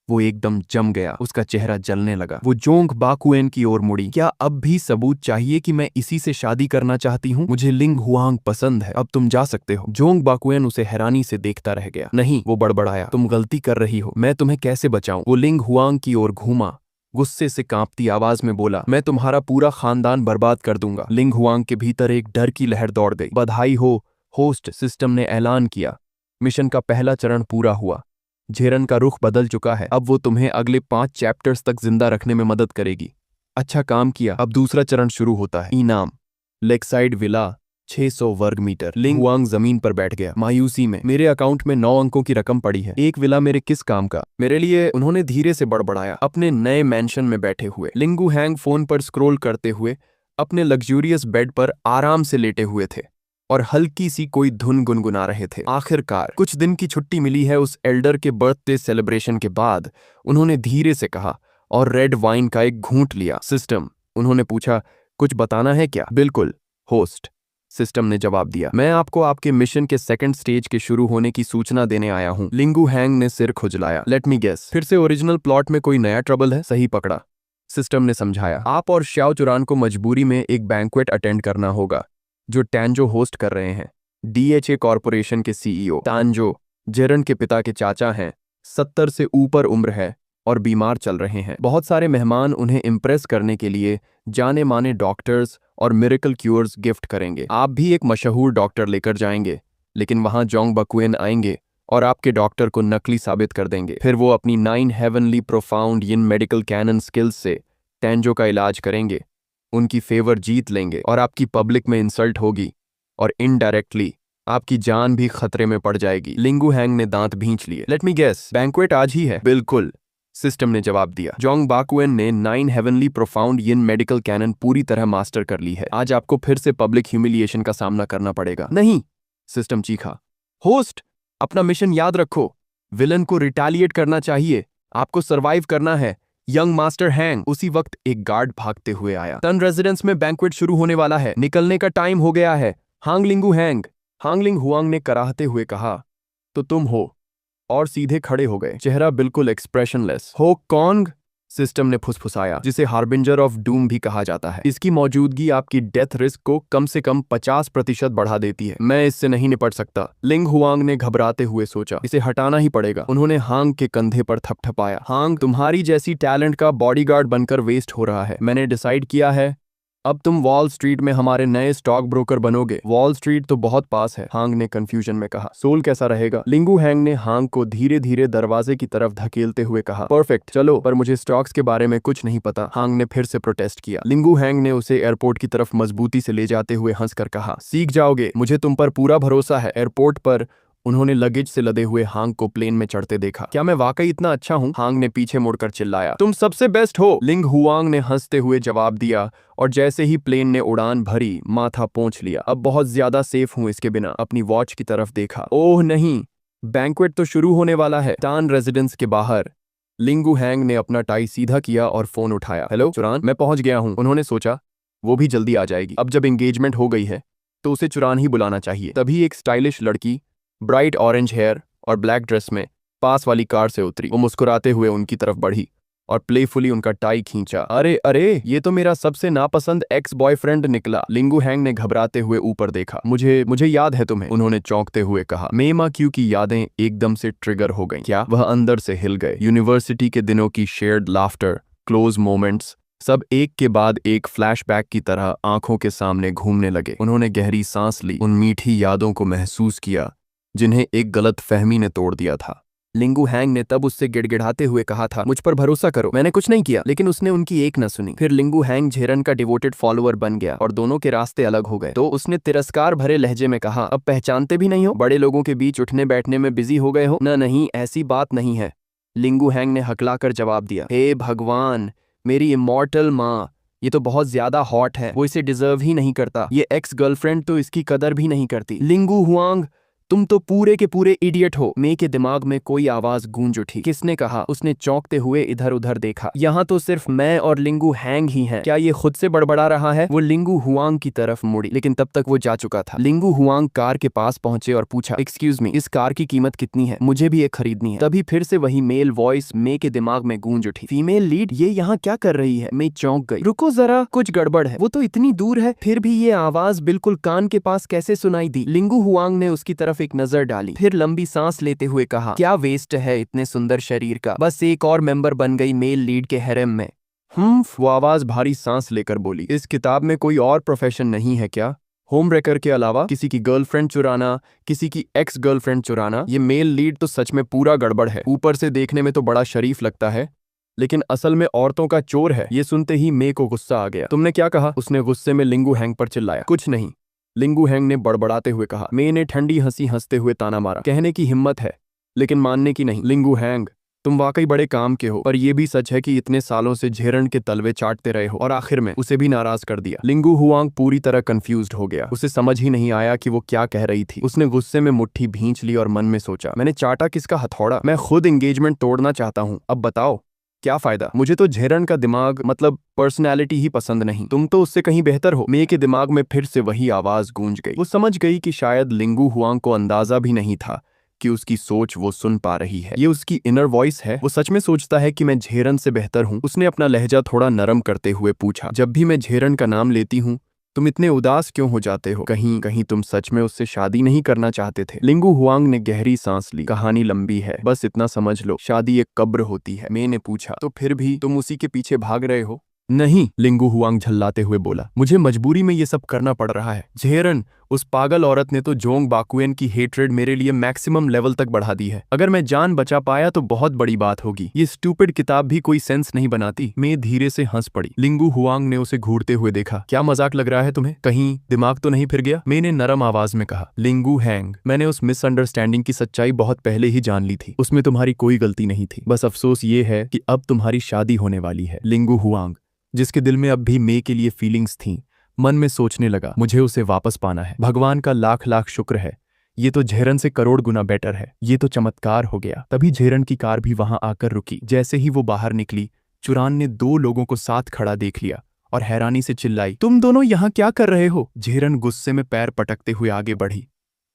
वो एकदम जम गया, उसका चेहरा जलने लगा। वो जोंग बाकुएन की ओर मुड़ी। क्या अब भी सबूत चाहिए कि मैं इसी से शादी करना चाहती हूँ? मुझे लिंग हुआंग पसंद है, अब तुम जा सकते हो। जोंग बाकुएन उसे हैरानी से देखता रह गया। नहीं, वो बड़बड़ाया, तुम गलती कर रही हो, मैं तुम्हें कैसे बचाऊं? वो लिंग हुआंग की ओर घूमा, गुस्से से कांपती आवाज में बोला, मैं तुम्हारा पूरा खानदान बर्बाद कर दूंगा। लिंग हुआंग के भीतर एक डर की लहर दौड़ गई। बधाई हो होस्ट, सिस्टम ने ऐलान किया, मिशन का पहला चरण पूरा हुआ। झेरन का रुख बदल चुका है, अब वो तुम्हें अगले 5 चैप्टर्स तक जिंदा रखने में मदद करेगी। अच्छा काम किया, अब दूसरा चरण शुरू होता है। इनाम, लेकसाइड विला, 600 वर्ग मीटर। लिंग हुआंग जमीन पर बैठ गया, मायूसी में। मेरे अकाउंट में 9 अंकों की रकम पड़ी है, एक विला मेरे किस काम का? मेरे लिए, उन्होंने धीरे से बड़बड़ाया, अपने नए मैंशन में बैठे हुए। लिंगू हैंग फोन पर स्क्रॉल करते हुए अपने लग्जूरियस बेड पर आराम से लेटे हुए थे और हल्की सी कोई धुन गुनगुना रहे थे। आखिरकार कुछ दिन की छुट्टी मिली है उस एल्डर के बर्थडे सेलिब्रेशन के बाद, उन्होंने धीरे से कहा और रेड वाइन का एक घूंट लिया। सिस्टम, उन्होंने पूछा, कुछ बताना है क्या? बिल्कुल होस्ट, सिस्टम ने जवाब दिया, मैं आपको आपके मिशन के सेकंड स्टेज के शुरू होने की सूचना देने आया हूं। लिंगू हैंग ने सिर खुजलाया। लेट मी गेस, फिर से ओरिजिनल प्लॉट में कोई नया ट्रबल है? सही पकड़ा, सिस्टम ने समझाया। आप और श्याओ चुरान को मजबूरी में एक बैंक्वेट अटेंड करना होगा जो टैंजो होस्ट कर रहे हैं। डीएचए कॉरपोरेशन के सीईओ तांजो जेरन के पिता के चाचा हैं, 70 से ऊपर उम्र है और बीमार चल रहे हैं। बहुत सारे मेहमान उन्हें इम्प्रेस करने के लिए जाने माने डॉक्टर्स और मिरेकल क्यूर्स गिफ्ट करेंगे। आप भी एक मशहूर डॉक्टर लेकर जाएंगे, लेकिन वहां जोंग बकुएन आएंगे और आपके डॉक्टर को नकली साबित कर देंगे। फिर वो अपनी 9 हेवनली प्रोफाउंड यिन मेडिकल कैनन स्किल्स से टैंजो का इलाज करेंगे, उनकी फेवर जीत लेंगे और आपकी पब्लिक में इंसल्ट होगी और इनडायरेक्टली आपकी जान भी खतरे में पड़ जाएगी। लिंगू हैंग ने दांत भींच लिए। लेट मी गेस, बैंक्वेट आज ही है? बिल्कुल, सिस्टम ने जवाब दिया। जोंग बाकुएन ने 9 हेवनली प्रोफाउंड यिन मेडिकल कैनन पूरी तरह मास्टर कर ली है। आज आपको फिर से पब्लिक ह्यूमिलिएशन का सामना करना पड़ेगा। नहीं, सिस्टम चीखा। होस्ट, अपना मिशन याद रखो, विलन को रिटेलिएट करना चाहिए, आपको सरवाइव करना है। Young master hang. उसी वक्त एक गार्ड भागते हुए आया। सन रेजिडेंस में बैंक्वेट शुरू होने वाला है, निकलने का टाइम हो गया है। हांग लिंगू हैंग, हांग लिंग हुआंग ने कराहते हुए कहा, तो तुम हो, और सीधे खड़े हो गए, चेहरा बिल्कुल एक्सप्रेशनलेस। हो कॉन्ग, सिस्टम ने फुसफुसाया, जिसे हार्बिंजर ऑफ डूम भी कहा जाता है। इसकी मौजूदगी आपकी डेथ रिस्क को कम से कम 50% बढ़ा देती है। मैं इससे नहीं निपट सकता, लिंग हुआंग ने घबराते हुए सोचा। इसे हटाना ही पड़ेगा। उन्होंने हांग के कंधे पर थपथपाया। हांग, तुम्हारी जैसी टैलेंट का बॉडीगार्ड बनकर वेस्ट हो रहा है। मैंने डिसाइड किया है, अब तुम वॉल स्ट्रीट में हमारे नए स्टॉक ब्रोकर बनोगे। वॉल स्ट्रीट तो बहुत पास है, हांग ने कंफ्यूजन में कहा। सोल कैसा रहेगा? लिंगू हैंग ने हांग को धीरे धीरे दरवाजे की तरफ धकेलते हुए कहा, परफेक्ट, चलो, पर मुझे स्टॉक्स के बारे में कुछ नहीं पता। हांग ने फिर से प्रोटेस्ट किया। लिंगू हैंग ने उसे एयरपोर्ट की तरफ मजबूती से ले जाते हुए हंसकर कहा, सीख जाओगे, मुझे तुम पर पूरा भरोसा है। एयरपोर्ट पर उन्होंने लगेज से लदे हुए हांग को प्लेन में चढ़ते देखा। क्या मैं वाकई इतना अच्छा हूं? हांग ने पीछे मुड़कर चिल्लाया। तुम सबसे बेस्ट हो, लिंग हुआंग ने हंसते हुए जवाब दिया और जैसे ही प्लेन ने उड़ान भरी, माथा पोंछ लिया। अब बहुत ज्यादा सेफ हूं इसके बिना। अपनी वॉच की तरफ देखा। ओह नहीं, बैंक्वेट तो शुरू होने वाला है। टान रेजिडेंस के बाहर लिंगू हैंग ने अपना टाई सीधा किया और फोन उठाया। हेलो चुरान, मैं पहुंच गया हूं। उन्होंने सोचा वो भी जल्दी आ जाएगी। अब जब एंगेजमेंट हो गई है तो उसे चुरान ही बुलाना चाहिए। तभी एक स्टाइलिश लड़की ब्राइट ऑरेंज हेयर और ब्लैक ड्रेस में पास वाली कार से उतरी। वो मुस्कुराते हुए उनकी तरफ बढ़ी और प्लेफुली उनका टाई खींचा। अरे अरे, ये तो मेरा सबसे नापसंद एक्स बॉयफ्रेंड निकला। लिंगू हैंग ने घबराते हुए ऊपर देखा। मुझे याद है तुम्हें, उन्होंने चौंकते हुए कहा। मेमा क्यू की यादें एकदम से ट्रिगर हो गईं। क्या? वह अंदर से हिल गए। यूनिवर्सिटी के दिनों की शेयर्ड लाफ्टर, क्लोज मोमेंट्स, सब एक के बाद एक फ्लैशबैक की तरह आंखों के सामने घूमने लगे। उन्होंने गहरी सांस ली, उन मीठी यादों को महसूस किया जिन्हें एक गलत फहमी ने तोड़ दिया था। लिंगू हैंग ने तब उससे गिड़गिड़ाते हुए कहा था, मुझ पर भरोसा करो, मैंने कुछ नहीं किया। लेकिन उसने उनकी एक न सुनी। फिर लिंगू हैंग झेरन का डिवोटेड फॉलोअर बन गया और दोनों के रास्ते अलग हो गए। तो उसने तिरस्कार भरे लहजे में कहा, अब पहचानते भी नहीं हो? बड़े लोगों के बीच उठने बैठने में बिजी हो गए हो? न नहीं, ऐसी बात नहीं है, लिंगू हैंग ने हकलाकर जवाब दिया। हे भगवान, मेरी इमॉर्टल माँ, ये तो बहुत ज्यादा हॉट है, वो इसे डिजर्व ही नहीं करता। ये एक्स गर्लफ्रेंड तो इसकी कदर भी नहीं करती। लिंगू हुआंग, तुम तो पूरे के पूरे इडियट हो। मे के दिमाग में कोई आवाज गूंज उठी। किसने कहा? उसने चौंकते हुए इधर उधर देखा। यहाँ तो सिर्फ मैं और लिंगू हैंग ही हैं। क्या ये खुद से बड़बड़ा रहा है? वो लिंगू हुआंग की तरफ मुड़ी, लेकिन तब तक वो जा चुका था। लिंगू हुआंग कार के पास पहुंचे और पूछा, एक्सक्यूज मी, इस कार की कीमत कितनी है? मुझे भी एक खरीदनी है। तभी फिर से वही मेल वॉइस मे के दिमाग में गूंज उठी। फीमेल लीड, ये यहाँ क्या कर रही है? मे चौंक गई। रुको जरा, कुछ गड़बड़ है। वो तो इतनी दूर है, फिर भी ये आवाज बिल्कुल कान के पास कैसे सुनाई दी? लिंगू हुआंग ने उसकी तरफ एक नजर डाली, फिर लंबी सांस लेते हुए कहा, क्या वेस्ट है इतने सुंदर शरीर का, बस एक और मेंबर बन गई मेल लीड के हैरम में। वो आवाज भारी सांस लेकर बोली, इस किताब में कोई और प्रोफेशन नहीं है क्या? होम रेकर के अलावा किसी की गर्लफ्रेंड चुराना, किसी की एक्स गर्लफ्रेंड चुराना? ये मेल लीड तो सच में पूरा गड़बड़ है। ऊपर से देखने में तो बड़ा शरीफ लगता है, लेकिन असल में औरतों का चोर है। ये सुनते ही मे को गुस्सा आ गया। तुमने क्या कहा? उसने गुस्से में लिंगू हैंग पर चिल्लाया। कुछ नहीं, लिंगू हैंग ने बड़बड़ाते हुए कहा। मे ने ठंडी हंसी हंसते हुए ताना मारा। कहने की हिम्मत है, लेकिन मानने की नहीं। लिंगू हैंग, तुम वाकई बड़े काम के हो, पर यह भी सच है कि इतने सालों से झेरन के तलवे चाटते रहे हो और आखिर में उसे भी नाराज कर दिया। लिंगू हुआंग पूरी तरह कंफ्यूज्ड हो गया। उसे समझ ही नहीं आया कि वो क्या कह रही थी। उसने गुस्से में मुट्ठी भींच ली और मन में सोचा, मैंने चाटा किसका हथौड़ा? मैं खुद एंगेजमेंट तोड़ना चाहता हूँ। अब बताओ क्या फायदा? मुझे तो झेरन का दिमाग मतलब पर्सनैलिटी ही पसंद नहीं। तुम तो उससे कहीं बेहतर हो। मे के दिमाग में फिर से वही आवाज गूंज गई। वो समझ गई कि शायद लिंगू हुआंग को अंदाजा भी नहीं था कि उसकी सोच वो सुन पा रही है। ये उसकी इनर वॉइस है। वो सच में सोचता है कि मैं झेरन से बेहतर हूँ। उसने अपना लहजा थोड़ा नरम करते हुए पूछा, जब भी मैं झेरन का नाम लेती हूँ तुम इतने उदास क्यों हो जाते हो? कहीं कहीं तुम सच में उससे शादी नहीं करना चाहते थे? लिंगू हुआंग ने गहरी सांस ली। कहानी लंबी है, बस इतना समझ लो, शादी एक कब्र होती है। मे ने पूछा, तो फिर भी तुम उसी के पीछे भाग रहे हो? नहीं, लिंगू हुआंग झल्लाते हुए बोला, मुझे मजबूरी में ये सब करना पड़ रहा है। झेरन, उस पागल औरत ने तो जोंग बाकुएन की हेट्रेड मेरे लिए मैक्सिमम लेवल तक बढ़ा दी है। अगर मैं जान बचा पाया तो बहुत बड़ी बात होगी। ये स्टूपिड किताब भी कोई सेंस नहीं बनाती। मैं धीरे से हंस पड़ी। लिंगू हुआंग ने उसे घूरते हुए देखा। क्या मजाक लग रहा है तुम्हें? कहीं दिमाग तो नहीं फिर गया? मैंने नरम आवाज में कहा। लिंगू हैंग, मैंने उस मिसअंडरस्टैंडिंग की सच्चाई बहुत पहले ही जान ली थी। उसमें तुम्हारी कोई गलती नहीं थी। बस अफसोस ये है कि अब तुम्हारी शादी होने वाली है। लिंगू हुआंग, जिसके दिल में अब भी मे के लिए फीलिंग्स थीं, मन में सोचने लगा, मुझे उसे वापस पाना है। भगवान का लाख लाख शुक्र है, ये तो झेरन से करोड़ गुना बेटर है। ये तो चमत्कार हो गया। तभी झेरन की कार भी वहां आकर रुकी। जैसे ही वो बाहर निकली, चुरान ने दो लोगों को साथ खड़ा देख लिया और हैरानी से चिल्लाई, तुम दोनों यहाँ क्या कर रहे हो? झेरन गुस्से में पैर पटकते हुए आगे बढ़ी।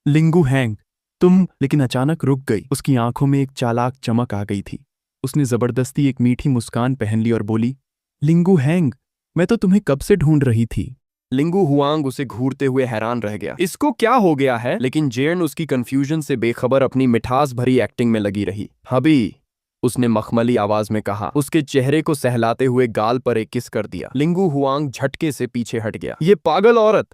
लिंगू हैंग, तुम? लेकिन अचानक रुक गई। उसकी आंखों में एक चालाक चमक आ गई थी। उसने जबरदस्ती एक मीठी मुस्कान पहन ली और बोली, लिंगू हैंग, मैं तो तुम्हें कब से ढूंढ रही थी। लिंगू हुआंग उसे घूरते हुए हैरान रह गया। इसको क्या हो गया है? लेकिन जेरन उसकी कंफ्यूजन से बेखबर अपनी मिठास भरी एक्टिंग में लगी रही। हबी, उसने मखमली आवाज में कहा, उसके चेहरे को सहलाते हुए गाल पर एक किस कर दिया। लिंगू हुआंग झटके से पीछे हट गया। ये पागल औरत,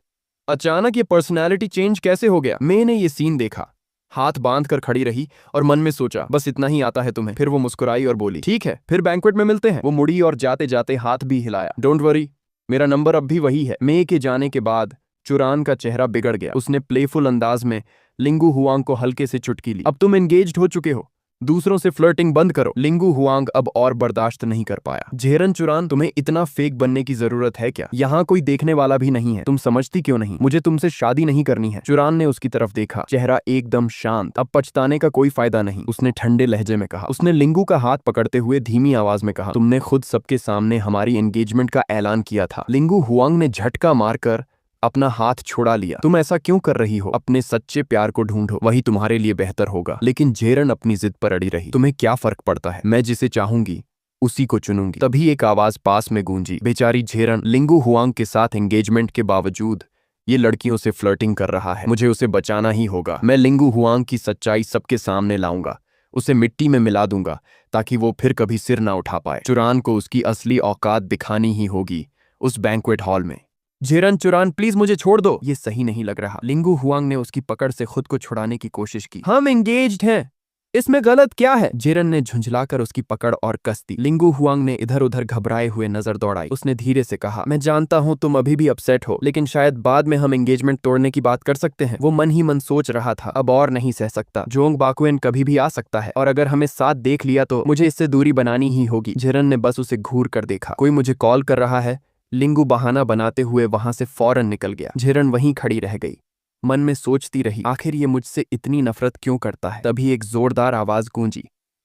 अचानक ये पर्सनैलिटी चेंज कैसे हो गया? मैंने ये सीन देखा, हाथ बांध कर खड़ी रही और मन में सोचा, बस इतना ही आता है तुम्हें। फिर वो मुस्कुराई और बोली, ठीक है, फिर बैंक्वेट में मिलते हैं। वो मुड़ी और जाते जाते हाथ भी हिलाया। डोंट वरी, मेरा नंबर अब भी वही है। मे के जाने के बाद चुरान का चेहरा बिगड़ गया। उसने प्लेफुल अंदाज में लिंगू हुआंग को हल्के से चुटकी ली। अब तुम एंगेज्ड हो चुके हो, दूसरों से फ्लर्टिंग बंद करो। लिंगू हुआंग अब और बर्दाश्त नहीं कर पाया। झेरन चुरान, तुम्हें इतना फेक बनने की जरूरत है क्या? यहाँ कोई देखने वाला भी नहीं है। तुम समझती क्यों नहीं? मुझे तुमसे शादी नहीं करनी है। चुरान ने उसकी तरफ देखा, चेहरा एकदम शांत। अब पछताने का कोई फायदा नहीं, उसने ठंडे लहजे में कहा। उसने लिंगू का हाथ पकड़ते हुए धीमी आवाज में कहा, तुमने खुद सबके सामने हमारी एंगेजमेंट का ऐलान किया था। लिंगू हुआंग ने झटका मारकर अपना हाथ छुड़ा लिया। तुम ऐसा क्यों कर रही हो? अपने सच्चे प्यार को ढूंढो, वही तुम्हारे लिए बेहतर होगा। लेकिन झेरन अपनी जिद पर अड़ी रही। तुम्हें क्या फर्क पड़ता है? मैं जिसे चाहूंगी उसी को चुनूंगी। तभी एक आवाज पास में गूंजी, बेचारी झेरन, लिंगू हुआंग के साथ एंगेजमेंट के बावजूद ये लड़कियों से फ्लर्टिंग कर रहा है। मुझे उसे बचाना ही होगा। मैं लिंगू हुआंग की सच्चाई सबके सामने लाऊंगा, उसे मिट्टी में मिला दूंगा ताकि वो फिर कभी सिर ना उठा पाए। चुरान को उसकी असली औकात दिखानी ही होगी उस बैंक्वेट हॉल में। झेरन, चुरान, प्लीज मुझे छोड़ दो, ये सही नहीं लग रहा। लिंगू हुआंग ने उसकी पकड़ से खुद को छुड़ाने की कोशिश की। हम एंगेज्ड हैं, इसमें गलत क्या है? झेरन ने झुंझलाकर उसकी पकड़ और कस दी। लिंगू हुआंग ने इधर उधर घबराए हुए नजर दौड़ाई। उसने धीरे से कहा, मैं जानता हूं तुम अभी भी अपसेट हो, लेकिन शायद बाद में हम एंगेजमेंट तोड़ने की बात कर सकते हैं। वो मन ही मन सोच रहा था, अब और नहीं सह सकता। जोंग बाकुएन कभी भी आ सकता है और अगर हमें साथ देख लिया तो मुझे इससे दूरी बनानी ही होगी। झेरन ने बस उसे घूर कर देखा। कोई मुझे कॉल कर रहा है। लिंगू बहाना बनाते हुए वहां से फौरन निकल गया। झेरन वहीं खड़ी रह गई। मन में सोचती रही, आखिर ये मुझसे इतनी नफरत क्यों करता है। तभी एक जोरदार आवाज गूंजी,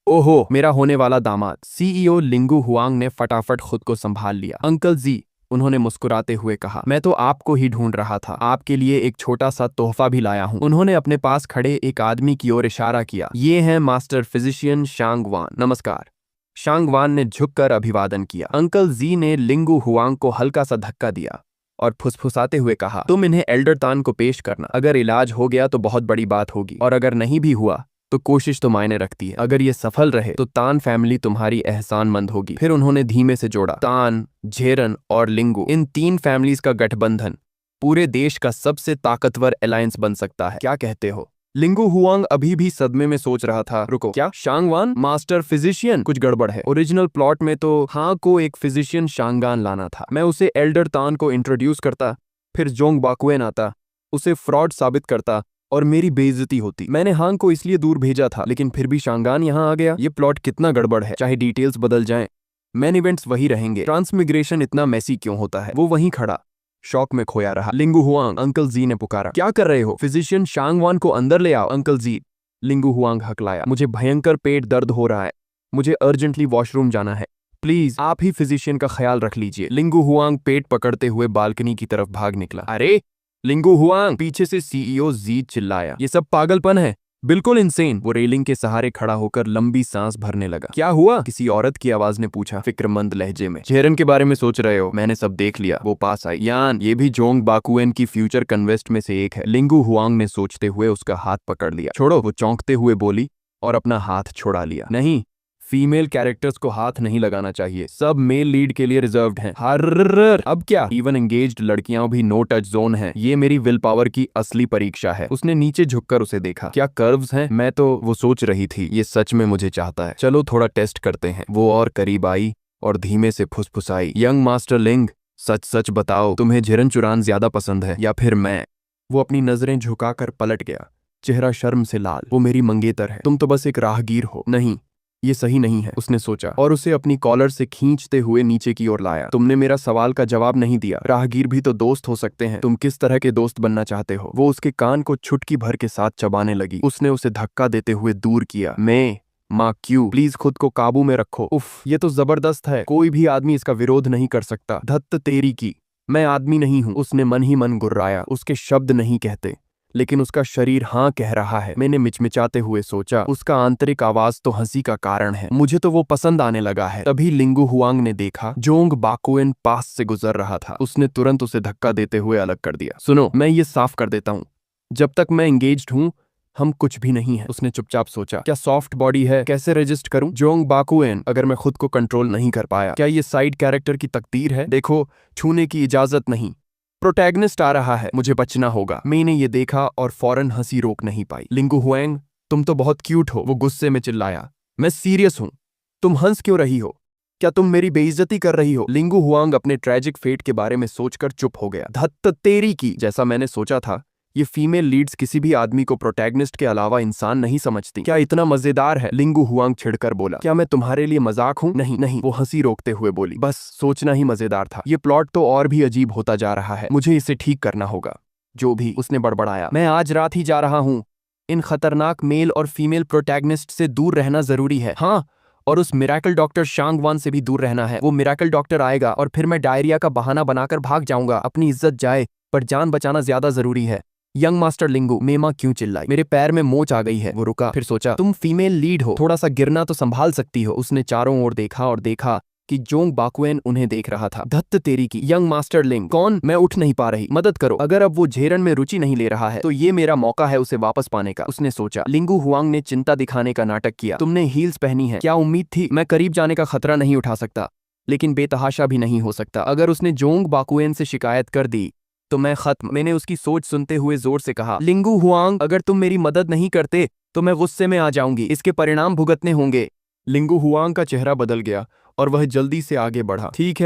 ओहो, मेरा होने वाला दामाद। सीईओ लिंगू हुआंग ने फटाफट खुद को संभाल लिया। अंकल जी, उन्होंने मुस्कुराते हुए कहा, मैं तो आपको ही ढूंढ रहा था, आपके लिए एक छोटा सा तोहफा भी लाया हूं। उन्होंने अपने पास खड़े एक आदमी की ओर इशारा किया, ये हैं मास्टर फिजिशियन शांग वान। नमस्कार। शांग वान ने झुककर अभिवादन किया। अंकल जी ने लिंगू हुआंग को हल्का सा धक्का दिया और फुसफुसाते हुए कहा, तुम इन्हें एल्डर तान को पेश करना। अगर इलाज हो गया तो बहुत बड़ी बात होगी, और अगर नहीं भी हुआ तो कोशिश तो मायने रखती है। अगर ये सफल रहे तो तान फैमिली तुम्हारी एहसानमंद होगी। फिर उन्होंने धीमे से जोड़ा, तान, झेरन और लिंगू, इन 3 फैमिलीज का गठबंधन पूरे देश का सबसे ताकतवर अलायंस बन सकता है। क्या कहते हो? लिंगू हुआंग अभी भी सदमे में सोच रहा था। रुको, क्या? शांगवान मास्टर फिजिशियन? कुछ गड़बड़ है। ओरिजिनल प्लॉट में तो हाँ को एक फिजिशियन शांगान लाना था। मैं उसे एल्डर तान को इंट्रोड्यूस करता, फिर जोंग बाकुएन आता, उसे फ्रॉड साबित करता और मेरी बेइज्जती होती। मैंने हांग को इसलिए दूर भेजा था, लेकिन फिर भी शांगान यहाँ आ गया। ये प्लॉट कितना गड़बड़ है। चाहे डिटेल्स बदल जाएं, मेन इवेंट्स वही रहेंगे। ट्रांसमिग्रेशन इतना मैसी क्यों होता है? वो वहीं खड़ा शौक में खोया रहा। लिंगू हुआंग, अंकल जी ने पुकारा। क्या कर रहे हो? फिजिशियन शांगवान को अंदर ले आओ। अंकल जी, लिंगू हुआंग हकलाया। मुझे भयंकर पेट दर्द हो रहा है, मुझे अर्जेंटली वॉशरूम जाना है। प्लीज आप ही फिजिशियन का ख्याल रख लीजिए। लिंगू हुआंग पेट पकड़ते हुए बालकनी की तरफ भाग निकला। अरे लिंगू हुआंग, पीछे से सीईओ जी चिल्लाया, ये सब पागलपन है, बिल्कुल इंसेन। वो रेलिंग के सहारे खड़ा होकर लंबी सांस भरने लगा। क्या हुआ? किसी औरत की आवाज ने पूछा फिक्रमंद लहजे में। झेरन के बारे में सोच रहे हो? मैंने सब देख लिया। वो पास आई। यान, ये भी जोंग बाकुएन की फ्यूचर कन्वेस्ट में से एक है। लिंगू हुआंग ने सोचते हुए उसका हाथ पकड़ लिया। छोड़ो, वो चौंकते हुए बोली और अपना हाथ छुड़ा लिया। नहीं, फीमेल कैरेक्टर्स को हाथ नहीं लगाना चाहिए, सब मेल लीड के लिए रिजर्व्ड हैं। हर्रर, अब क्या? इवन एंगेज्ड लड़कियां भी नो टच जोन हैं। ये मेरी विल पावर की असली परीक्षा है। उसने नीचे झुककर उसे देखा। क्या कर्व्स हैं? मैं तो वो सोच रही थी, ये सच में मुझे चाहता है। चलो थोड़ा टेस्ट करते हैं। वो और करीब आई और धीमे से फुसफुसाई, यंग मास्टर लिंग, सच सच बताओ, तुम्हें झिरन चुरान ज्यादा पसंद है या फिर मैं? वो अपनी नजरें झुकाकर पलट गया, चेहरा शर्म से लाल। वो मेरी मंगेतर है, तुम तो बस एक राहगीर हो। नहीं, ये सही नहीं है, उसने सोचा और उसे अपनी कॉलर से खींचते हुए नीचे की ओर लाया। तुमने मेरा सवाल का जवाब नहीं दिया। राहगीर भी तो दोस्त हो सकते हैं। तुम किस तरह के दोस्त बनना चाहते हो? वो उसके कान को चुटकी भर के साथ चबाने लगी। उसने उसे धक्का देते हुए दूर किया। मैं माँ क्यू, प्लीज खुद को काबू में रखो। उफ, ये तो जबरदस्त है, कोई भी आदमी इसका विरोध नहीं कर सकता। धत्त तेरी की, मैं आदमी नहीं हूं। उसने मन ही मन गुर्राया। उसके शब्द नहीं कहते, लेकिन उसका शरीर हाँ कह रहा है। मैंने मिचमिचाते हुए सोचा, उसका आंतरिक आवाज तो हंसी का कारण है। मुझे तो वो पसंद आने लगा है। तभी लिंगू हुआंग ने देखा जोंग बाकुएन पास से गुजर रहा था। उसने तुरंत उसे धक्का देते हुए अलग कर दिया। सुनो, मैं ये साफ कर देता हूँ, जब तक मैं एंगेज्ड हूँ हम कुछ भी नहीं है। उसने चुपचाप सोचा, क्या सॉफ्ट बॉडी है? कैसे रजिस्ट करूं? जोंग बाकुएन, अगर मैं खुद को कंट्रोल नहीं कर पाया, क्या ये साइड कैरेक्टर की तकदीर है? देखो, छूने की इजाजत नहीं, प्रोटैगनिस्ट आ रहा है, मुझे बचना होगा। मैंने ये देखा और फौरन हंसी रोक नहीं पाई। लिंगू हुआंग, तुम तो बहुत क्यूट हो। वो गुस्से में चिल्लाया। मैं सीरियस हूं, तुम हंस क्यों रही हो? क्या तुम मेरी बेइज्जती कर रही हो? लिंगू हुआंग अपने ट्रेजिक फेट के बारे में सोचकर चुप हो गया। धत्त तेरी की, जैसा मैंने सोचा था, ये फीमेल लीड्स किसी भी आदमी को प्रोटैगनिस्ट के अलावा इंसान नहीं समझती। क्या इतना मजेदार है? लिंगू हुआंग छिड़कर बोला। क्या मैं तुम्हारे लिए मजाक हूं? नहीं नहीं, वो हंसी रोकते हुए बोली। बस सोचना ही मजेदार था। ये प्लॉट तो और भी अजीब होता जा रहा है, मुझे इसे ठीक करना होगा। जो भी, उसने बड़बड़ाया, मैं आज रात ही जा रहा हूं। इन खतरनाक मेल और फीमेल प्रोटैगनिस्ट से दूर रहना जरूरी है। हाँ, और उस मिरेकल डॉक्टर शांगवान से भी दूर रहना है। वो मिरेकल डॉक्टर आएगा और फिर मैं डायरिया का बहाना बनाकर भाग जाऊंगा। अपनी इज्जत जाए पर जान बचाना ज्यादा जरूरी है। यंग मास्टर लिंगू, मेमा क्यों चिल्लाई? मेरे पैर में मोच आ गई है। वो रुका, फिर सोचा, तुम फीमेल लीड हो, थोड़ा सा गिरना तो संभाल सकती हो। उसने चारों ओर देखा और देखा कि जोंग बाकुएन उन्हें देख रहा था। धत्त तेरी की, यंग मास्टर लिंग, कौन? मैं उठ नहीं पा रही, मदद करो। अगर अब वो झेरन में रुचि नहीं ले रहा है तो ये मेरा मौका है उसे वापस पाने का, उसने सोचा। लिंगू हुआंग ने चिंता दिखाने का नाटक किया। तुमने हील्स पहनी है, क्या उम्मीद थी? मैं करीब जाने का खतरा नहीं उठा सकता, लेकिन बेतहाशा भी नहीं हो सकता। अगर उसने जोंग बाकुएन से शिकायत कर दी तो मैं खत्म। मैंने उसकी सोच सुनते हुए जोर से कहा, लिंगू हुआंग, अगर तुम मेरी मदद नहीं करते तो मैं गुस्से में आ जाऊंगी, इसके परिणाम भुगतने होंगे। लिंगू हुआंग का चेहरा बदल गया और वह जल्दी से आगे बढ़ा। ठीक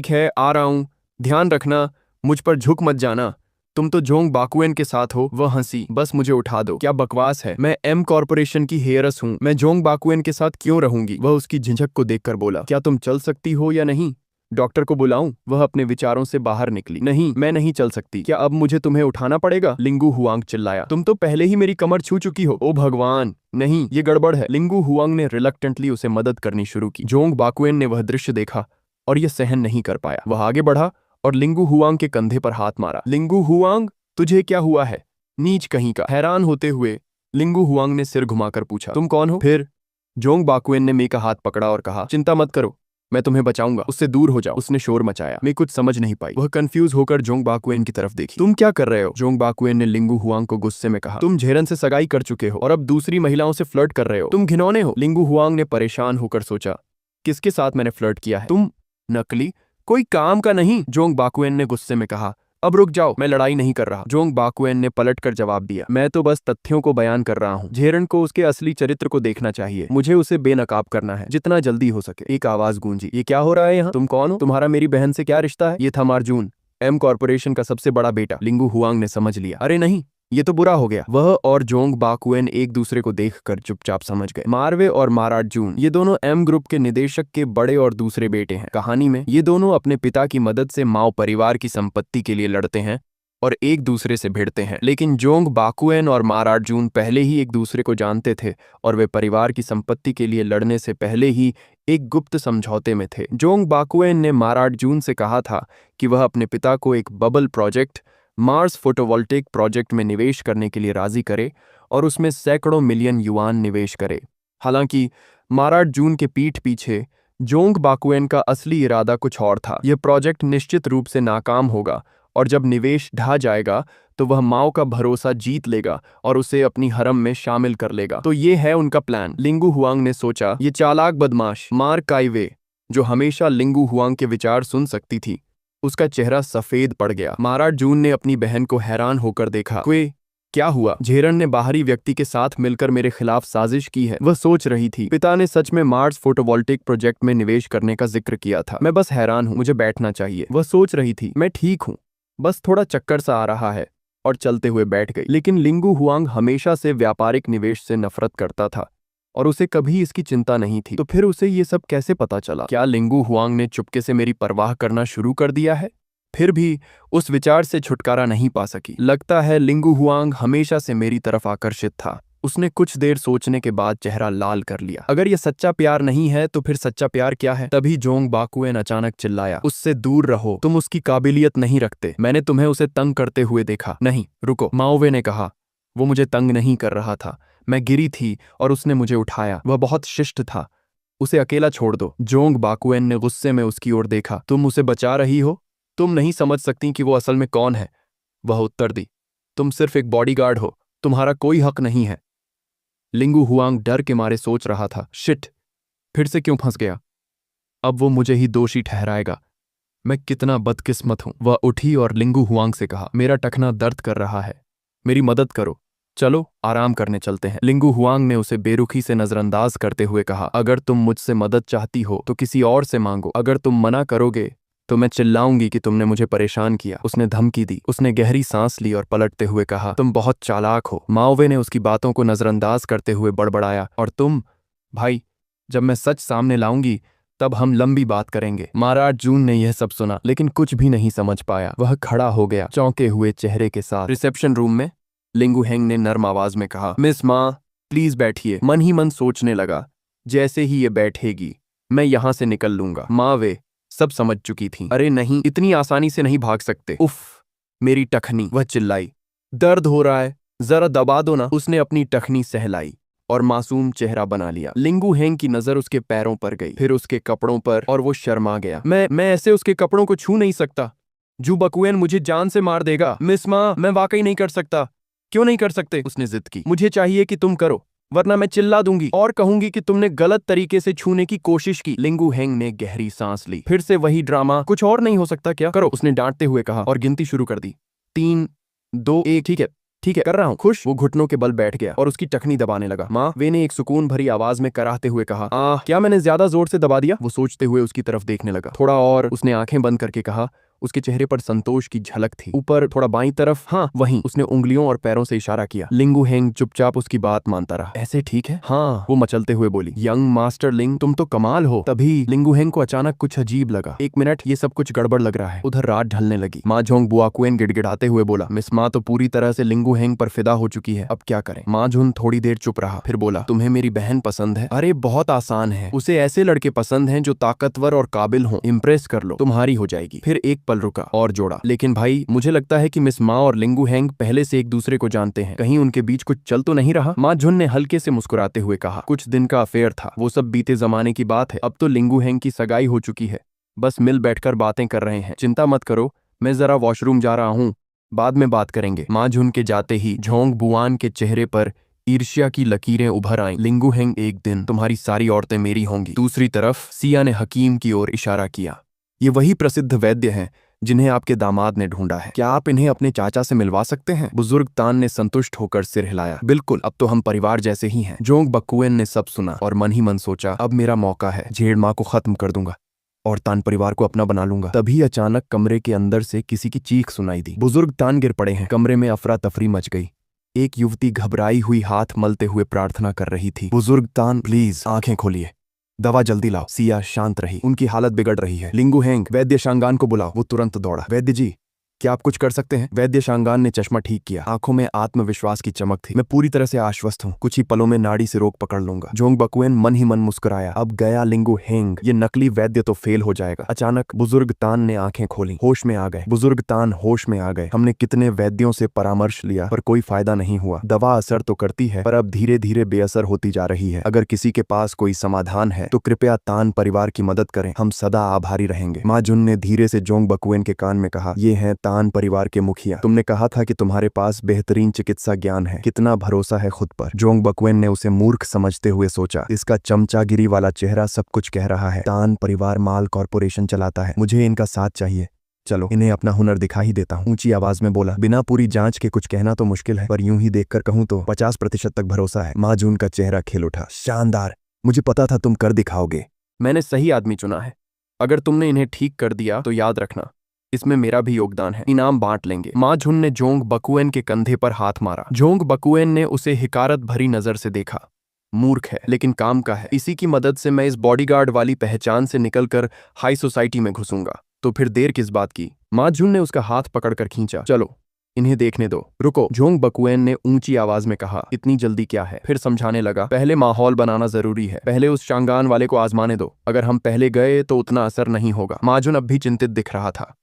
है, आ रहा हूं, ध्यान रखना, मुझ पर झुक मत जाना। तुम तो जोंग बाकुएन के साथ हो। वह हंसी, बस मुझे उठा दो। क्या बकवास है, मैं एम कॉर्पोरेशन की हेयरस हूं, मैं जोंग बाकुएन के साथ क्यों रहूंगी? वह उसकी झिझक को देखकर बोला, क्या तुम चल सकती हो या नहीं? डॉक्टर को बुलाऊं? वह अपने विचारों से बाहर निकली। नहीं, मैं नहीं चल सकती। क्या अब मुझे तुम्हें उठाना पड़ेगा? लिंगू हुआंग चिल्लाया। तुम तो पहले ही मेरी कमर छू चुकी हो। ओ भगवान, नहीं, ये गड़बड़ है। लिंगू हुआंग ने रिलक्टेंटली उसे मदद करनी शुरू की। जोंग बाकुएन ने वह दृश्य देखा और यह सहन नहीं कर पाया। वह आगे बढ़ा और लिंगू हुआंग के कंधे पर हाथ मारा। लिंगू हुआंग, तुझे क्या हुआ है? नीच कहीं का। हैरान होते हुए लिंगू हुआंग ने सिर घुमाकर पूछा, तुम कौन हो? फिर जोंग बाकुएन ने मे का हाथ पकड़ा और कहा, चिंता मत करो, मैं तुम्हें बचाऊंगा। उससे दूर हो जाओ। उसने शोर मचाया। मैं कुछ समझ नहीं पाई। वह कंफ्यूज होकर जोंग बाकुएन की तरफ देखी। तुम क्या कर रहे हो? जोंग बाकुएन ने लिंगू हुआंग को गुस्से में कहा, तुम झेरन से सगाई कर चुके हो और अब दूसरी महिलाओं से फ्लर्ट कर रहे हो। तुम घिनौने हो। लिंगू हुआंग ने परेशान होकर सोचा, किसके साथ मैंने फ्लर्ट किया है? तुम नकली, कोई काम का नहीं। जोंग बाकुएन ने गुस्से में कहा, अब रुक जाओ, मैं लड़ाई नहीं कर रहा। जोंग बाकुएन ने पलटकर जवाब दिया, मैं तो बस तथ्यों को बयान कर रहा हूँ। झेरन को उसके असली चरित्र को देखना चाहिए। मुझे उसे बेनकाब करना है, जितना जल्दी हो सके। एक आवाज गूंजी, ये क्या हो रहा है यहाँ? तुम कौन हो? तुम्हारा मेरी बहन से क्या रिश्ता है? ये था मार्जून, एम कॉर्पोरेशन का सबसे बड़ा बेटा। लिंगू हुआंग ने समझ लिया। अरे नहीं, ये तो बुरा हो गया। वह और जोंग बाकुएन एक दूसरे को देखकर चुपचाप समझ गए। मारवे और माराजून, ये दोनों एम ग्रुप के निदेशक के बड़े और दूसरे बेटे हैं। कहानी में ये दोनों अपने पिता की मदद से माओ परिवार की संपत्ति के लिए लड़ते हैं और एक दूसरे से भिड़ते हैं। लेकिन जोंग बाकुएन और माराजून पहले ही एक दूसरे को जानते थे और वे परिवार की संपत्ति के लिए लड़ने से पहले ही एक गुप्त समझौते में थे। जोंग बाकुएन ने माराजून से कहा था कि वह अपने पिता को एक bubble project, Mars photovoltaic project में निवेश करने के लिए राजी करे और उसमें सैकड़ों मिलियन युआन निवेश करे। हालांकि माराजून के पीठ पीछे जोंग बाकुएन का असली इरादा कुछ और था। यह प्रोजेक्ट निश्चित रूप से नाकाम होगा और जब निवेश ढह जाएगा तो वह माओ का भरोसा जीत लेगा और उसे अपनी हरम में शामिल कर लेगा। तो ये है उनका प्लान। लिंगू हुआंग ने सोचा, ये चालाक बदमाश मार काइवे, जो हमेशा लिंगू हुआंग के विचार सुन सकती थी, उसका चेहरा सफेद पड़ गया। माराजून ने अपनी बहन को हैरान होकर देखा। क्वे, क्या हुआ? झेरन ने बाहरी व्यक्ति के साथ मिलकर मेरे खिलाफ साजिश की है। वह सोच रही थी, पिता ने सच में मार्स फोटोवोल्टेइक प्रोजेक्ट में निवेश करने का जिक्र किया था। मैं बस हैरान हूं, मुझे बैठना चाहिए। वह सोच रही थी, मैं ठीक हूं, बस थोड़ा चक्कर सा आ रहा है, और चलते हुए बैठ गई। लेकिन लिंगू हुआंग हमेशा से व्यापारिक निवेश से नफरत करता था और उसे कभी इसकी चिंता नहीं थी। तो फिर उसे ये सब कैसे पता चला? क्या लिंगू हुआंग ने चुपके से मेरी परवाह करना शुरू कर दिया है? फिर भी उस विचार से छुटकारा नहीं पा सकी। लगता है लिंगू हुआंग हमेशा से मेरी तरफ आकर्षित था। उसने कुछ देर सोचने के बाद चेहरा लाल कर लिया। अगर यह सच्चा प्यार नहीं है तो फिर सच्चा प्यार क्या है? तभी जोंग बाकुएन अचानक चिल्लाया, उससे दूर रहो, तुम उसकी काबिलियत नहीं रखते। मैंने तुम्हें उसे तंग करते हुए देखा। नहीं, रुको, माओवे ने कहा। वो मुझे तंग नहीं कर रहा था, मैं गिरी थी और उसने मुझे उठाया। वह बहुत शिष्ट था, उसे अकेला छोड़ दो। जोंग बाकुएन ने गुस्से में उसकी ओर देखा। तुम उसे बचा रही हो? तुम नहीं समझ सकती कि वो असल में कौन है। वह उत्तर दी, तुम सिर्फ एक बॉडीगार्ड हो, तुम्हारा कोई हक नहीं है। लिंगू हुआंग डर के मारे सोच रहा था, शिट, फिर से क्यों फंस गया? अब वो मुझे ही दोषी ठहराएगा। मैं कितना बदकिस्मत हूं। वह उठी और लिंगू हुआंग से कहा, मेरा टखना दर्द कर रहा है, मेरी मदद करो, चलो आराम करने चलते हैं। लिंगू हुआंग ने उसे बेरुखी से नजरअंदाज करते हुए कहा, अगर तुम मुझसे मदद चाहती हो तो किसी और से मांगो। अगर तुम मना करोगे तो मैं चिल्लाऊंगी कि तुमने मुझे परेशान किया। उसने धमकी दी। उसने गहरी सांस ली और पलटते हुए कहा, तुम बहुत चालाक हो। माओवे ने उसकी बातों को नजरअंदाज करते हुए बड़बड़ाया, और तुम? भाई, जब मैं सच सामने लाऊंगी तब हम लंबी बात करेंगे। माराजून ने यह सब सुना लेकिन कुछ भी नहीं समझ पाया। वह खड़ा हो गया, चौंके हुए चेहरे के साथ। रिसेप्शन रूम में लिंगू हेंग ने नर्म आवाज में कहा, मिस माँ, प्लीज बैठिए। मन ही मन सोचने लगा, जैसे ही ये बैठेगी मैं यहां से निकल लूंगा। मावे सब समझ चुकी थी। अरे नहीं, इतनी आसानी से नहीं भाग सकते। उफ, मेरी टखनी, वह चिल्लाई। दर्द हो रहा है, जरा दबा दो ना। उसने अपनी टखनी सहलाई और मासूम चेहरा बना लिया। लिंगू हेंग की नजर उसके पैरों पर गई, फिर उसके कपड़ों पर, और वो शर्मा गया। मैं ऐसे उसके कपड़ों को छू नहीं सकता। जू बकुएन मुझे जान से मार देगा। मिस माँ, मैं वाकई नहीं कर सकता। क्यों नहीं कर सकते? उसने जिद की। मुझे चाहिए कि तुम करो, वरना मैं चिल्ला दूंगी और कहूंगी कि तुमने गलत तरीके से छूने की कोशिश की। लिंगू हेंग ने गहरी सांस ली। फिर से वही ड्रामा, कुछ और नहीं हो सकता क्या? करो, उसने डांटते हुए कहा और गिनती शुरू कर दी। 3, 2, 1। ठीक है, कर रहा हूँ। खुश? वो घुटनों के बल बैठ गया और उसकी टखनी दबाने लगा। माँ, वे ने एक सुकून भरी आवाज में कराहते हुए कहा, क्या मैंने ज्यादा जोर से दबा दिया? वो सोचते हुए उसकी तरफ देखने लगा। थोड़ा और, उसने आंखें बंद करके कहा, उसके चेहरे पर संतोष की झलक थी। ऊपर थोड़ा बाईं तरफ, हाँ वहीं। उसने उंगलियों और पैरों से इशारा किया। लिंगू हेंग चुपचाप उसकी बात मानता रहा। ऐसे ठीक है? हाँ, वो मचलते हुए बोली। यंग मास्टर लिंग, तुम तो कमाल हो। तभी लिंगू हेंग को अचानक कुछ अजीब लगा। एक मिनट, ये सब कुछ गड़बड़ लग रहा है। उधर रात ढलने लगी। माँ झोंग बुआकुएन गिड़गिड़ाते हुए बोला, मिस माँ तो पूरी तरह से लिंगू हेंग पर फिदा हो चुकी है, अब क्या करें? माँ झुन थोड़ी देर चुप रहा, फिर बोला, तुम्हें मेरी बहन पसंद है? अरे बहुत आसान है, उसे ऐसे लड़के पसंद हैं जो ताकतवर और काबिल हों। इम्प्रेस कर लो, तुम्हारी हो जाएगी। फिर एक पल रुका और जोड़ा, लेकिन भाई मुझे लगता है कि मिस माँ और लिंगू हेंग पहले से एक दूसरे को जानते हैं, कहीं उनके बीच कुछ चल तो नहीं रहा? माँ झुन ने हल्के से मुस्कुराते हुए कहा, कुछ दिन का अफेयर था, वो सब बीते जमाने की बात है। अब तो लिंगू हेंग की सगाई हो चुकी है, बस मिल बैठकर बातें कर रहे हैं। चिंता मत करो, मैं जरा वॉशरूम जा रहा हूँ, बाद में बात करेंगे। माँ झुन के जाते ही झोंग बुआन के चेहरे पर ईर्ष्या की लकीरें उभर आईं। लिंगू हेंग, एक दिन तुम्हारी सारी औरतें मेरी होंगी। दूसरी तरफ सिया ने हकीम की ओर इशारा किया। ये वही प्रसिद्ध वैद्य हैं जिन्हें आपके दामाद ने ढूंढा है, क्या आप इन्हें अपने चाचा से मिलवा सकते हैं? बुजुर्ग तान ने संतुष्ट होकर सिर हिलाया। बिल्कुल, अब तो हम परिवार जैसे ही हैं। जोंग बकुएन ने सब सुना और मन ही मन सोचा, अब मेरा मौका है, झेड़ माँ को खत्म कर दूंगा और तान परिवार को अपना बना लूंगा। तभी अचानक कमरे के अंदर से किसी की चीख सुनाई दी। बुजुर्ग तान गिर पड़े हैं। कमरे में अफरा तफरी मच गई। एक युवती घबराई हुई हाथ मलते हुए प्रार्थना कर रही थी, बुजुर्ग तान प्लीज आंखें खोलिए, दवा जल्दी लाओ। सिया शांत रही, उनकी हालत बिगड़ रही है। लिंगू हेंग, वैद्य शांगान को बुलाओ। वो तुरंत दौड़ा। वैद्य जी, क्या आप कुछ कर सकते हैं? वैद्य शांगान ने चश्मा ठीक किया, आंखों में आत्मविश्वास की चमक थी। मैं पूरी तरह से आश्वस्त हूँ, कुछ ही पलों में नाड़ी से रोक पकड़ लूंगा। जोंग बकुएन मन ही मन मुस्कुराया, अब गया लिंगू हेंग, ये नकली वैद्य तो फेल हो जाएगा। अचानक बुजुर्ग तान ने आंखें खोली, होश में आ गए। बुजुर्ग तान होश में आ गए। हमने कितने वैद्यों से परामर्श लिया पर कोई फायदा नहीं हुआ। दवा असर तो करती है पर अब धीरे धीरे बेअसर होती जा रही है। अगर किसी के पास कोई समाधान है तो कृपया तान परिवार की मदद करें, हम सदा आभारी रहेंगे। माँ जुन ने धीरे से जोंग बकुएन के कान में कहा, ये हैं तान परिवार के मुखिया, तुमने कहा था कि तुम्हारे पास बेहतरीन चिकित्सा ज्ञान है, कितना भरोसा है खुद पर। जोंग बकुएन ने उसे मूर्ख समझते हुए सोचा, इसका चमचागिरी वाला चेहरा सब कुछ कह रहा है। तान परिवार माल कॉरपोरेशन चलाता है, मुझे इनका साथ चाहिए, चलो इन्हें अपना हुनर दिखा ही देता हूँ। ऊंची आवाज में बोला, बिना पूरी जांच के कुछ कहना तो मुश्किल है, पर यूं ही देखकर कहूँ तो 50% तक भरोसा है। माँ जून का चेहरा खिल उठा, शानदार, मुझे पता था तुम कर दिखाओगे। मैंने सही आदमी चुना है, अगर तुमने इन्हें ठीक कर दिया तो याद रखना इसमें मेरा भी योगदान है, इनाम बांट लेंगे। माँ झुन ने जोंग बकुएन के कंधे पर हाथ मारा। जोंग बकुएन ने उसे हिकारत भरी नजर से देखा, मूर्ख है लेकिन काम का है, इसी की मदद से मैं इस बॉडीगार्ड वाली पहचान से निकलकर हाई सोसाइटी में घुसूंगा, तो फिर देर किस बात की? माँ झुन ने उसका हाथ पकड़कर खींचा, चलो इन्हें देखने दो। रुको, जोंग बकुएन ने ऊंची आवाज में कहा, इतनी जल्दी क्या है? फिर समझाने लगा, पहले माहौल बनाना जरूरी है, पहले उस शांगान वाले को आजमाने दो, अगर हम पहले गए तो उतना असर नहीं होगा। माजुन अब भी चिंतित दिख रहा था।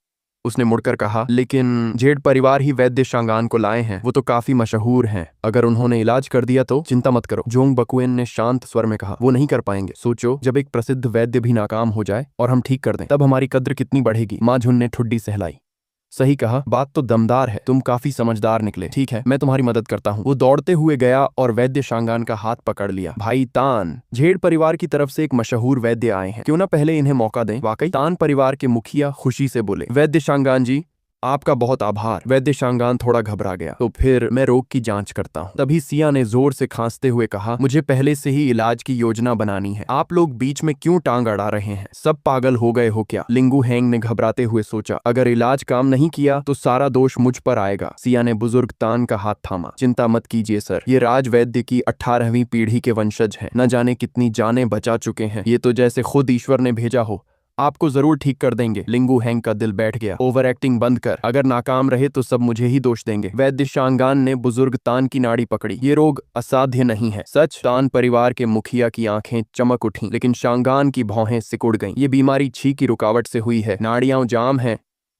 उसने मुड़कर कहा, लेकिन जेड परिवार ही वैद्य शांगान को लाए हैं, वो तो काफी मशहूर हैं, अगर उन्होंने इलाज कर दिया तो? चिंता मत करो, जोंग बकुएन ने शांत स्वर में कहा, वो नहीं कर पाएंगे। सोचो, जब एक प्रसिद्ध वैद्य भी नाकाम हो जाए और हम ठीक कर दें, तब हमारी कद्र कितनी बढ़ेगी। माँ झुन ने ठुड्डी सहलाई, सही कहा, बात तो दमदार है, तुम काफी समझदार निकले। ठीक है, मैं तुम्हारी मदद करता हूँ। वो दौड़ते हुए गया और वैद्य शांगान का हाथ पकड़ लिया। भाई तान, झेड़ परिवार की तरफ से एक मशहूर वैद्य आए हैं, क्यों ना पहले इन्हें मौका दें। वाकई? तान परिवार के मुखिया खुशी से बोले। वैद्य शांगान जी, आपका बहुत आभार। वैद्य शांगान थोड़ा घबरा गया। तो फिर मैं रोग की जांच करता हूँ। तभी सिया ने जोर से खांसते हुए कहा, मुझे पहले से ही इलाज की योजना बनानी है, आप लोग बीच में क्यों टांग अड़ा रहे हैं? सब पागल हो गए हो क्या? लिंगू हेंग ने घबराते हुए सोचा, अगर इलाज काम नहीं किया तो सारा दोष मुझ पर आएगा। सिया ने बुजुर्ग तान का हाथ थामा। चिंता मत कीजिए सर, ये राज वैद्य की 18वीं पीढ़ी के वंशज हैं, न जाने कितनी जानें बचा चुके हैं, ये तो जैसे खुद ईश्वर ने भेजा हो, आपको जरूर ठीक कर देंगे। लिंगू हेंग का दिल बैठ गया। ओवर एक्टिंग बंद कर, अगर नाकाम रहे तो सब मुझे ही दोष देंगे। वैद्य शांगान ने बुजुर्ग तान की नाड़ी पकड़ी। ये रोग असाध्य नहीं है, सच। तान परिवार के मुखिया की आंखें चमक उठी, लेकिन शांगान की भौहें सिकुड़ गईं। ये बीमारी छी की रुकावट से हुई है, नाड़ियां जाम है,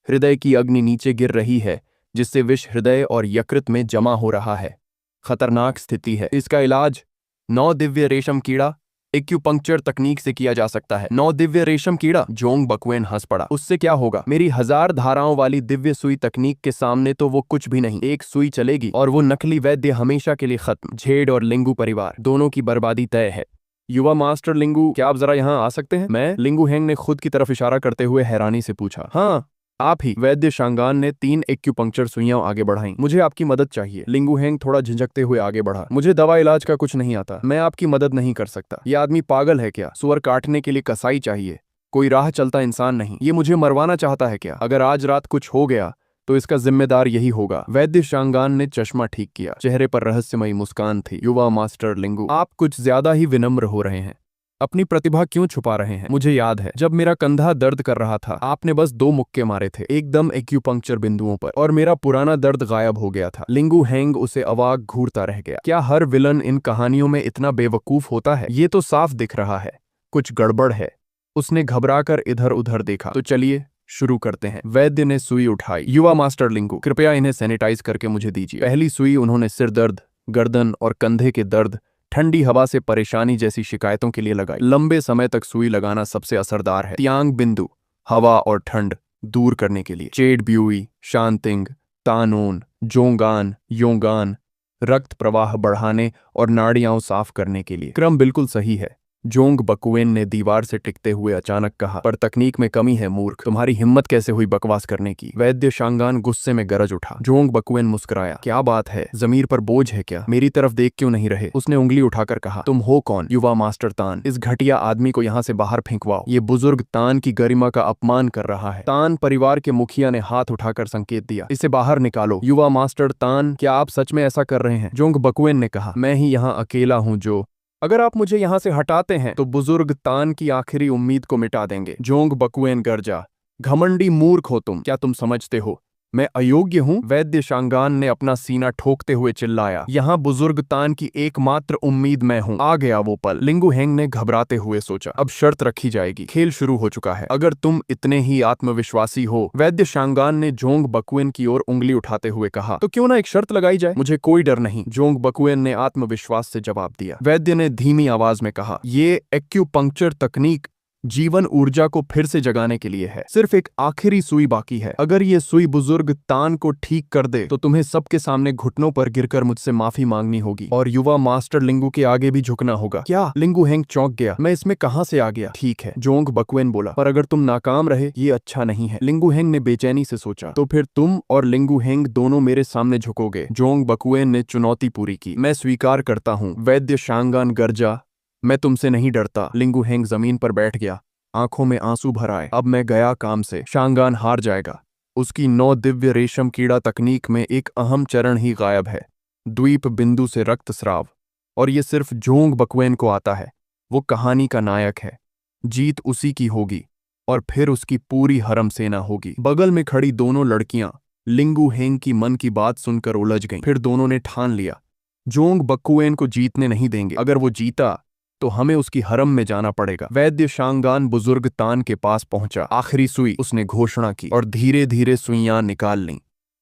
हृदय की अग्नि नीचे गिर रही है, जिससे विष हृदय और यकृत में जमा हो रहा है। खतरनाक स्थिति है। इसका इलाज 9 दिव्य रेशम कीड़ा एक्यूपंक्चर तकनीक से किया जा सकता है। 9 दिव्य रेशम कीड़ा? जोंग बकुएन हंस पड़ा। उससे क्या होगा? मेरी 1000 धाराओं वाली दिव्य सुई तकनीक के सामने तो वो कुछ भी नहीं। एक सुई चलेगी और वो नकली वैद्य हमेशा के लिए खत्म। झेड़ और लिंगू परिवार दोनों की बर्बादी तय है। युवा मास्टर लिंगू, क्या आप जरा यहाँ आ सकते हैं? मैं? लिंगू हेंग ने खुद की तरफ इशारा करते हुए हैरानी से पूछा। हाँ आप ही। वैद्य शांगान ने 3 एक्यूपंक्चर सुइयां आगे बढ़ाईं। मुझे आपकी मदद चाहिए। लिंगू हेंग थोड़ा झिझकते हुए आगे बढ़ा। मुझे दवा इलाज का कुछ नहीं आता, मैं आपकी मदद नहीं कर सकता। ये आदमी पागल है क्या? सुअर काटने के लिए कसाई चाहिए, कोई राह चलता इंसान नहीं। ये मुझे मरवाना चाहता है क्या? अगर आज रात कुछ हो गया तो इसका जिम्मेदार यही होगा। वैद्य शांगान ने चश्मा ठीक किया। चेहरे पर रहस्यमयी मुस्कान थी। युवा मास्टर लिंगू, आप कुछ ज्यादा ही विनम्र हो रहे हैं। अपनी प्रतिभा क्यों छुपा रहे हैं? मुझे याद है जब मेरा कंधा दर्द कर रहा था, आपने बस 2 मुक्के मारे थे, एकदम एक्यूपंक्चर बिंदुओं पर, और मेरा पुराना दर्द गायब हो गया था। लिंगू हेंग उसे अवाक घूरता रह गया। क्या हर विलन इन कहानियों में इतना बेवकूफ होता है? ये तो साफ दिख रहा है कुछ गड़बड़ है। उसने घबराकर इधर उधर देखा। तो चलिए शुरू करते हैं। वैद्य ने सुई उठाई। युवा मास्टर लिंगू, कृपया इन्हें सैनिटाइज करके मुझे दीजिए। पहली सुई उन्होंने सिर दर्द, गर्दन और कंधे के दर्द, ठंडी हवा से परेशानी जैसी शिकायतों के लिए लगाई। लंबे समय तक सुई लगाना सबसे असरदार है। त्यांग बिंदु, हवा और ठंड दूर करने के लिए। चेड ब्यूई, शांतिंग, तानोन, जोंगान, योंगान, रक्त प्रवाह बढ़ाने और नाड़ियां साफ करने के लिए। क्रम बिल्कुल सही है, जोंग बकुएन ने दीवार से टिकते हुए अचानक कहा। पर तकनीक में कमी है मूर्ख, तुम्हारी हिम्मत कैसे हुई बकवास करने की? वैद्य शांगान गुस्से में गरज उठा। जोंग बकुएन मुस्कुराया। क्या बात है, जमीर पर बोझ है क्या? मेरी तरफ देख क्यों नहीं रहे? उसने उंगली उठाकर कहा। तुम हो कौन? युवा मास्टर तान, इस घटिया आदमी को यहाँ से बाहर फेंकवाओ। ये बुजुर्ग तान की गरिमा का अपमान कर रहा है। तान परिवार के मुखिया ने हाथ उठाकर संकेत दिया। इसे बाहर निकालो। युवा मास्टर तान, क्या आप सच में ऐसा कर रहे हैं? जोंग बकुएन ने कहा। मैं ही यहाँ अकेला हूँ जो, अगर आप मुझे यहां से हटाते हैं तो बुजुर्ग तान की आखिरी उम्मीद को मिटा देंगे। जोंग बकुएन गरजा। घमंडी मूर्ख हो तुम, क्या तुम समझते हो मैं अयोग्य हूं? वैद्य शांगान ने अपना सीना ठोकते हुए चिल्लाया। यहां बुजुर्ग तान की एकमात्र उम्मीद मैं हूं। आ गया वो पल। लिंगू हेंग ने घबराते हुए सोचा, अब शर्त रखी जाएगी। खेल शुरू हो चुका है, अगर तुम इतने ही आत्मविश्वासी हो। वैद्य शांगान ने जोंग बकुएन की ओर उंगली उठाते हुए कहा। तो क्यों ना एक शर्त लगाई जाए? मुझे कोई डर नहीं, जोंग बकुएन ने आत्मविश्वास से जवाब दिया। वैद्य ने धीमी आवाज में कहा, ये एक्यूपंक्चर तकनीक जीवन ऊर्जा को फिर से जगाने के लिए है। सिर्फ एक आखिरी सुई बाकी है। अगर ये सुई बुजुर्ग तान को ठीक कर दे तो तुम्हें सबके सामने घुटनों पर गिरकर मुझसे माफी मांगनी होगी और युवा मास्टर लिंगू के आगे भी झुकना होगा। क्या? लिंगू हेंग चौंक गया। मैं इसमें कहां से आ गया? ठीक है, जोंग बकुएन बोला, पर अगर तुम नाकाम रहे ये अच्छा नहीं है। लिंगू हेंग ने बेचैनी से सोचा। तो फिर तुम और लिंगू हेंग दोनों मेरे सामने झुकोगे? जोंग बकुएन ने चुनौती पूरी की। मैं स्वीकार करता हूं। वैद्य शांगान गरजा। मैं तुमसे नहीं डरता। लिंगू हेंग जमीन पर बैठ गया, आंखों में आंसू भर आए। अब मैं गया काम से। शांगान हार जाएगा। उसकी 9 दिव्य रेशम कीड़ा तकनीक में एक अहम चरण ही गायब है, द्वीप बिंदु से रक्तस्राव, और ये सिर्फ जोंग बकुएन को आता है। वो कहानी का नायक है, जीत उसी की होगी और फिर उसकी पूरी हरम सेना होगी। बगल में खड़ी दोनों लड़कियां लिंगू हेंग की मन की बात सुनकर उलझ गईं। फिर दोनों ने ठान लिया, जोंग बकुएन को जीतने नहीं देंगे। अगर वो जीता तो हमें उसकी हरम में जाना पड़ेगा। वैद्य शांगान बुजुर्ग तान के पास पहुंचा। आखिरी सुई, उसने घोषणा की, और धीरे धीरे सुइयां निकाल लीं।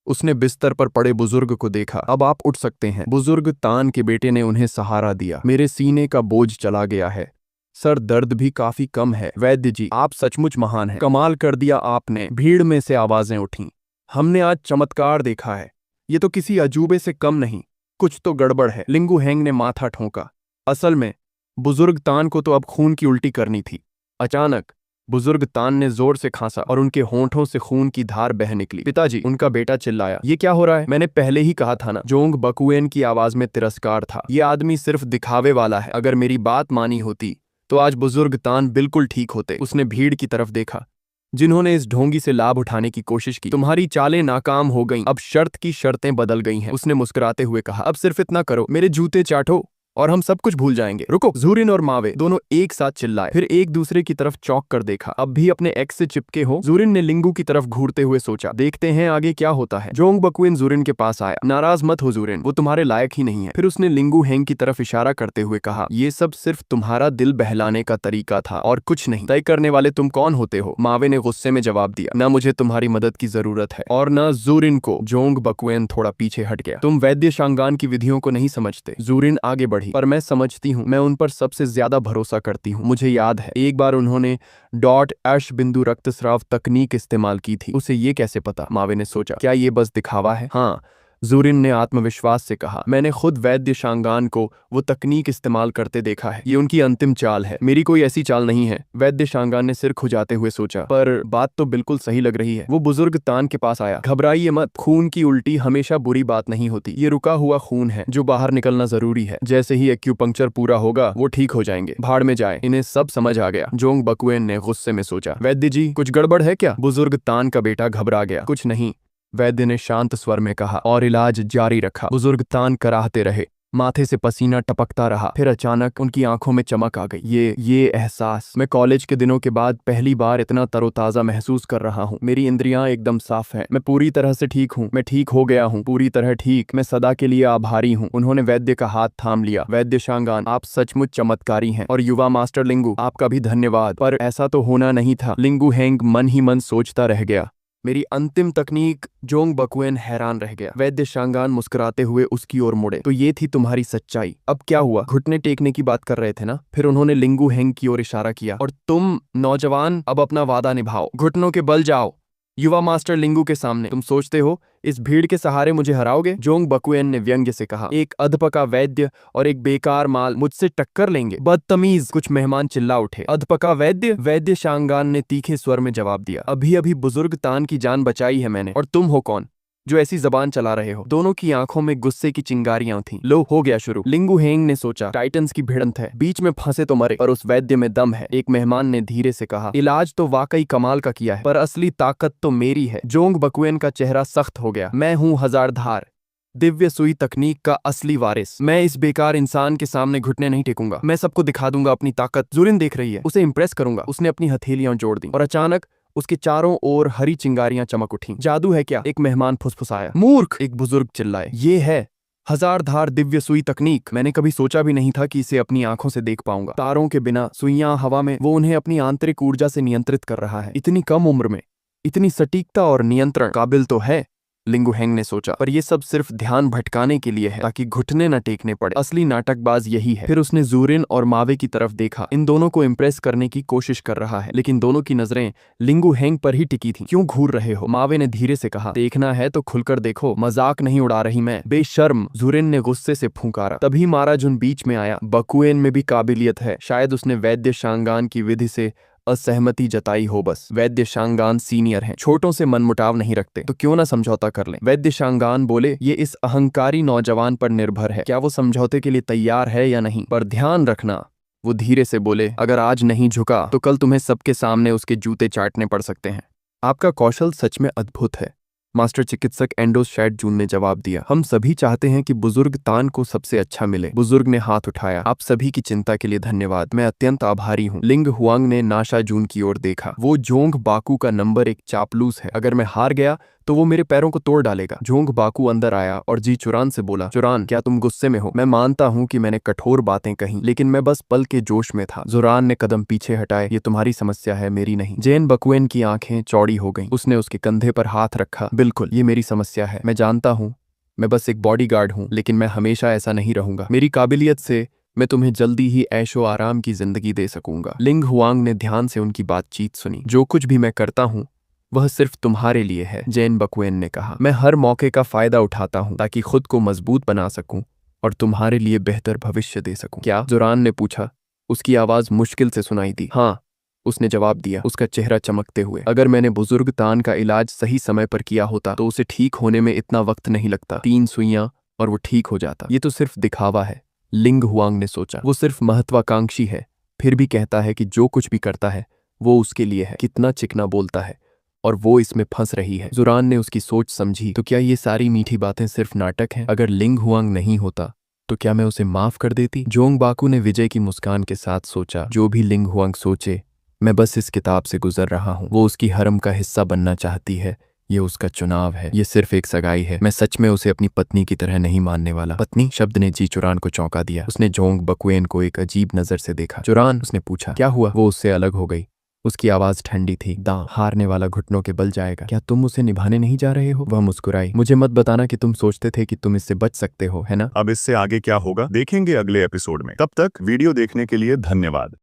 उसने बिस्तर पर पड़े बुजुर्ग को देखा। अब आप उठ सकते हैं। बुजुर्ग तान के बेटे ने उन्हें सहारा दिया। मेरे सीने का बोझ चला गया है, सर दर्द भी काफी कम है। वैद्य जी, आप सचमुच महान हैं, कमाल कर दिया आपने। भीड़ में से आवाजें उठीं। हमने आज चमत्कार देखा है, ये तो किसी अजूबे से कम नहीं। कुछ तो गड़बड़ है। लिंगू हेंग ने माथा ठोंका। असल में बुजुर्ग तान को तो अब खून की उल्टी करनी थी। अचानक बुजुर्ग तान ने जोर से खांसा और उनके होंठों से खून की धार बह निकली। पिताजी, उनका बेटा चिल्लाया, ये क्या हो रहा है? मैंने पहले ही कहा था ना। जोंग बकुएन की आवाज में तिरस्कार था। ये आदमी सिर्फ दिखावे वाला है। अगर मेरी बात मानी होती तो आज बुजुर्ग तान बिल्कुल ठीक होते। उसने भीड़ की तरफ देखा जिन्होंने इस ढोंगी से लाभ उठाने की कोशिश की। तुम्हारी चालें नाकाम हो गईं, अब शर्त की शर्तें बदल गई हैं। उसने मुस्कुराते हुए कहा, अब सिर्फ इतना करो, मेरे जूते चाटो और हम सब कुछ भूल जाएंगे। रुको! जूरिन और मावे दोनों एक साथ चिल्लाए, फिर एक दूसरे की तरफ चौंक कर देखा। अब भी अपने एक्स से चिपके हो? जूरिन ने लिंगू की तरफ घूरते हुए सोचा, देखते हैं आगे क्या होता है। जोंग बकुएन जूरिन के पास आया। नाराज मत हो जूरिन, वो तुम्हारे लायक ही नहीं है। फिर उसने लिंगू हेंग की तरफ इशारा करते हुए कहा, ये सब सिर्फ तुम्हारा दिल बहलाने का तरीका था और कुछ नहीं। तय करने वाले तुम कौन होते हो? मावे ने गुस्से में जवाब दिया, न मुझे तुम्हारी मदद की जरूरत है और न जूरिन को। जोंग बकुएन थोड़ा पीछे हट गया। तुम वैद्य शांगान की विधियों को नहीं समझते। जूरिन आगे बढ़ी, पर मैं समझती हूँ, मैं उन पर सबसे ज्यादा भरोसा करती हूँ। मुझे याद है एक बार उन्होंने डॉट ऐश बिंदु रक्तस्राव तकनीक इस्तेमाल की थी। उसे ये कैसे पता? मावे ने सोचा, क्या ये बस दिखावा है? हाँ, जूरिन ने आत्मविश्वास से कहा, मैंने खुद वैद्य शांगान को वो तकनीक इस्तेमाल करते देखा है। ये उनकी अंतिम चाल है, मेरी कोई ऐसी चाल नहीं है। वैद्य शांगान ने सिर खुजाते हुए सोचा, पर बात तो बिल्कुल सही लग रही है। वो बुजुर्ग तान के पास आया। घबराइए मत, खून की उल्टी हमेशा बुरी बात नहीं होती। ये रुका हुआ खून है जो बाहर निकलना जरूरी है। जैसे ही एक्यूपंक्चर पूरा होगा वो ठीक हो जाएंगे। भाड़ में जाए। इन्हें सब समझ आ गया। जोंग बकुएन ने गुस्से में सोचा, वैद्य जी कुछ गड़बड़ है क्या? बुजुर्ग तान का बेटा घबरा गया। कुछ नहीं, वैद्य ने शांत स्वर में कहा और इलाज जारी रखा। बुजुर्ग तान कराहते रहे, माथे से पसीना टपकता रहा। फिर अचानक उनकी आंखों में चमक आ गई। ये एहसास, मैं कॉलेज के दिनों के बाद पहली बार इतना तरोताजा महसूस कर रहा हूँ। मेरी इंद्रियां एकदम साफ हैं। मैं पूरी तरह से ठीक हूँ। मैं ठीक हो गया हूँ, पूरी तरह ठीक। मैं सदा के लिए आभारी हूँ। उन्होंने वैद्य का हाथ थाम लिया। वैद्य शांगान, आप सचमुच चमत्कारी हैं। और युवा मास्टर लिंगू, आपका भी धन्यवाद। पर ऐसा तो होना नहीं था। लिंगू हेंग मन ही मन सोचता रह गया, मेरी अंतिम तकनीक। जोंग बकुएन हैरान रह गया। वैद्य शांगान मुस्कुराते हुए उसकी ओर मुड़े। तो ये थी तुम्हारी सच्चाई। अब क्या हुआ? घुटने टेकने की बात कर रहे थे ना? फिर उन्होंने लिंगू हेंग की ओर इशारा किया। और तुम नौजवान अब अपना वादा निभाओ, घुटनों के बल जाओ युवा मास्टर लिंगू के सामने। तुम सोचते हो इस भीड़ के सहारे मुझे हराओगे? जोंग बकुएन ने व्यंग्य से कहा, एक अधपका वैद्य और एक बेकार माल मुझसे टक्कर लेंगे? बदतमीज! कुछ मेहमान चिल्ला उठे। अधपका वैद्य? वैद्य शांगान ने तीखे स्वर में जवाब दिया, अभी अभी बुजुर्ग तान की जान बचाई है मैंने। और तुम हो कौन जो ऐसी जबान चला रहे हो? दोनों की आंखों में गुस्से की चिंगारियां थीं। लो, हो गया शुरू। लिंगू हेंग ने सोचा, टाइटन्स की भिड़ंत है, बीच में फंसे तो मरे, पर उस वैद्य में दम है। एक मेहमान ने धीरे से कहा, इलाज तो वाकई कमाल का किया है, पर असली ताकत तो मेरी है। जोंग बकुएन का चेहरा सख्त हो गया। मैं हूं हजारधार, दिव्य सुई तकनीक का असली वारिस। मैं इस बेकार इंसान के सामने घुटने नहीं टेकूंगा। मैं सबको दिखा दूंगा अपनी ताकत। जूरिन देख रही है, उसे इंप्रेस करूंगा। उसने अपनी हथेलियां जोड़ दी और अचानक उसके चारों ओर हरी चिंगारियां चमक उठी। जादू है क्या? एक मेहमान फुसफुसाया। मूर्ख! एक बुजुर्ग चिल्लाए। ये है हजारधार दिव्य सुई तकनीक। मैंने कभी सोचा भी नहीं था कि इसे अपनी आंखों से देख पाऊंगा। तारों के बिना, सुइयां हवा में, वो उन्हें अपनी आंतरिक ऊर्जा से नियंत्रित कर रहा है। इतनी कम उम्र में इतनी सटीकता और नियंत्रण, काबिल तो है, लिंगू हेंग ने सोचा, पर यह सब सिर्फ ध्यान भटकाने के लिए है ताकि घुटने न टेकने पड़े। असली नाटकबाज यही है। फिर उसने जूरिन और मावे की तरफ देखा। इन दोनों को इम्प्रेस करने की कोशिश कर रहा है, लेकिन दोनों की नजरें लिंगू हेंग पर ही टिकी थी। क्यों घूर रहे हो? मावे ने धीरे से कहा, देखना है तो खुलकर देखो, मजाक नहीं उड़ा रही मैं। बेशर्म! जूरिन ने गुस्से से फूंकारा। तभी माराजुन बीच में आया। बकुएन में भी काबिलियत है, शायद उसने वैद्य शांगान की विधि से असहमति जताई हो। बस वैद्य शांगान सीनियर हैं, छोटों से मनमुटाव नहीं रखते, तो क्यों ना समझौता कर लें। वैद्य शांगान बोले, ये इस अहंकारी नौजवान पर निर्भर है, क्या वो समझौते के लिए तैयार है या नहीं। पर ध्यान रखना, वो धीरे से बोले, अगर आज नहीं झुका तो कल तुम्हें सबके सामने उसके जूते चाटने पड़ सकते हैं। आपका कौशल सच में अद्भुत है, मास्टर चिकित्सक एंडोस शैड जून ने जवाब दिया। हम सभी चाहते हैं कि बुजुर्ग तान को सबसे अच्छा मिले। बुजुर्ग ने हाथ उठाया। आप सभी की चिंता के लिए धन्यवाद, मैं अत्यंत आभारी हूँ। लिंग हुआंग ने नाशा जून की ओर देखा। वो जोंग बाकू का नंबर 1 चापलूस है, अगर मैं हार गया तो वो मेरे पैरों को तोड़ डालेगा। जोंग बाकू अंदर आया और जी चुरान से बोला, चुरान, क्या तुम गुस्से में हो? मैं मानता हूँ कि मैंने कठोर बातें कही, लेकिन मैं बस पल के जोश में था। जुरान ने कदम पीछे हटाए, ये तुम्हारी समस्या है, मेरी नहीं। जेन बकुएन की आंखें चौड़ी हो गईं। उसने उसके कंधे पर हाथ रखा। बिल्कुल, ये मेरी समस्या है। मैं जानता हूँ, मैं बस एक बॉडीगार्ड हूँ, लेकिन मैं हमेशा ऐसा नहीं रहूंगा। मेरी काबिलियत से मैं तुम्हें जल्दी ही ऐशो आराम की जिंदगी दे सकूंगा। लिंग हुआंग ने ध्यान से उनकी बातचीत सुनी। जो कुछ भी मैं करता हूँ वह सिर्फ तुम्हारे लिए है, जेन बकुएन ने कहा। मैं हर मौके का फायदा उठाता हूँ ताकि खुद को मजबूत बना सकूं और तुम्हारे लिए बेहतर भविष्य दे सकूं। क्या? जुरान ने पूछा। उसकी आवाज मुश्किल से सुनाई दी। हाँ, उसने जवाब दिया, उसका चेहरा चमकते हुए। अगर मैंने बुजुर्ग तान का इलाज सही समय पर किया होता तो उसे ठीक होने में इतना वक्त नहीं लगता। 3 सुइयां और वो ठीक हो जाता। ये तो सिर्फ दिखावा है, लिंग हुआंग ने सोचा। वो सिर्फ महत्वाकांक्षी है, फिर भी कहता है कि जो कुछ भी करता है वो उसके लिए है। कितना चिकना बोलता है, और वो इसमें फंस रही है। जुरान ने उसकी सोच समझी। तो क्या ये सारी मीठी बातें सिर्फ नाटक हैं? अगर लिंग हुआंग नहीं होता तो क्या मैं उसे माफ कर देती? जोंग बाकू ने विजय की मुस्कान के साथ सोचा, जो भी लिंग हुआंग सोचे, मैं बस इस किताब से गुजर रहा हूँ। वो उसकी हरम का हिस्सा बनना चाहती है, ये उसका चुनाव है। ये सिर्फ एक सगाई है। मैं सच में उसे अपनी पत्नी की तरह नहीं मानने वाला। पत्नी शब्द ने जी चुरान को चौंका दिया। उसने जोंग बकुएन को एक अजीब नजर से देखा। चुरान, उसने पूछा, क्या हुआ? वो उससे अलग हो गई। उसकी आवाज ठंडी थी। दांव हारने वाला घुटनों के बल जाएगा। क्या तुम उसे निभाने नहीं जा रहे हो? वह मुस्कुराई। मुझे मत बताना कि तुम सोचते थे कि तुम इससे बच सकते हो, है ना? अब इससे आगे क्या होगा देखेंगे अगले एपिसोड में। तब तक वीडियो देखने के लिए धन्यवाद।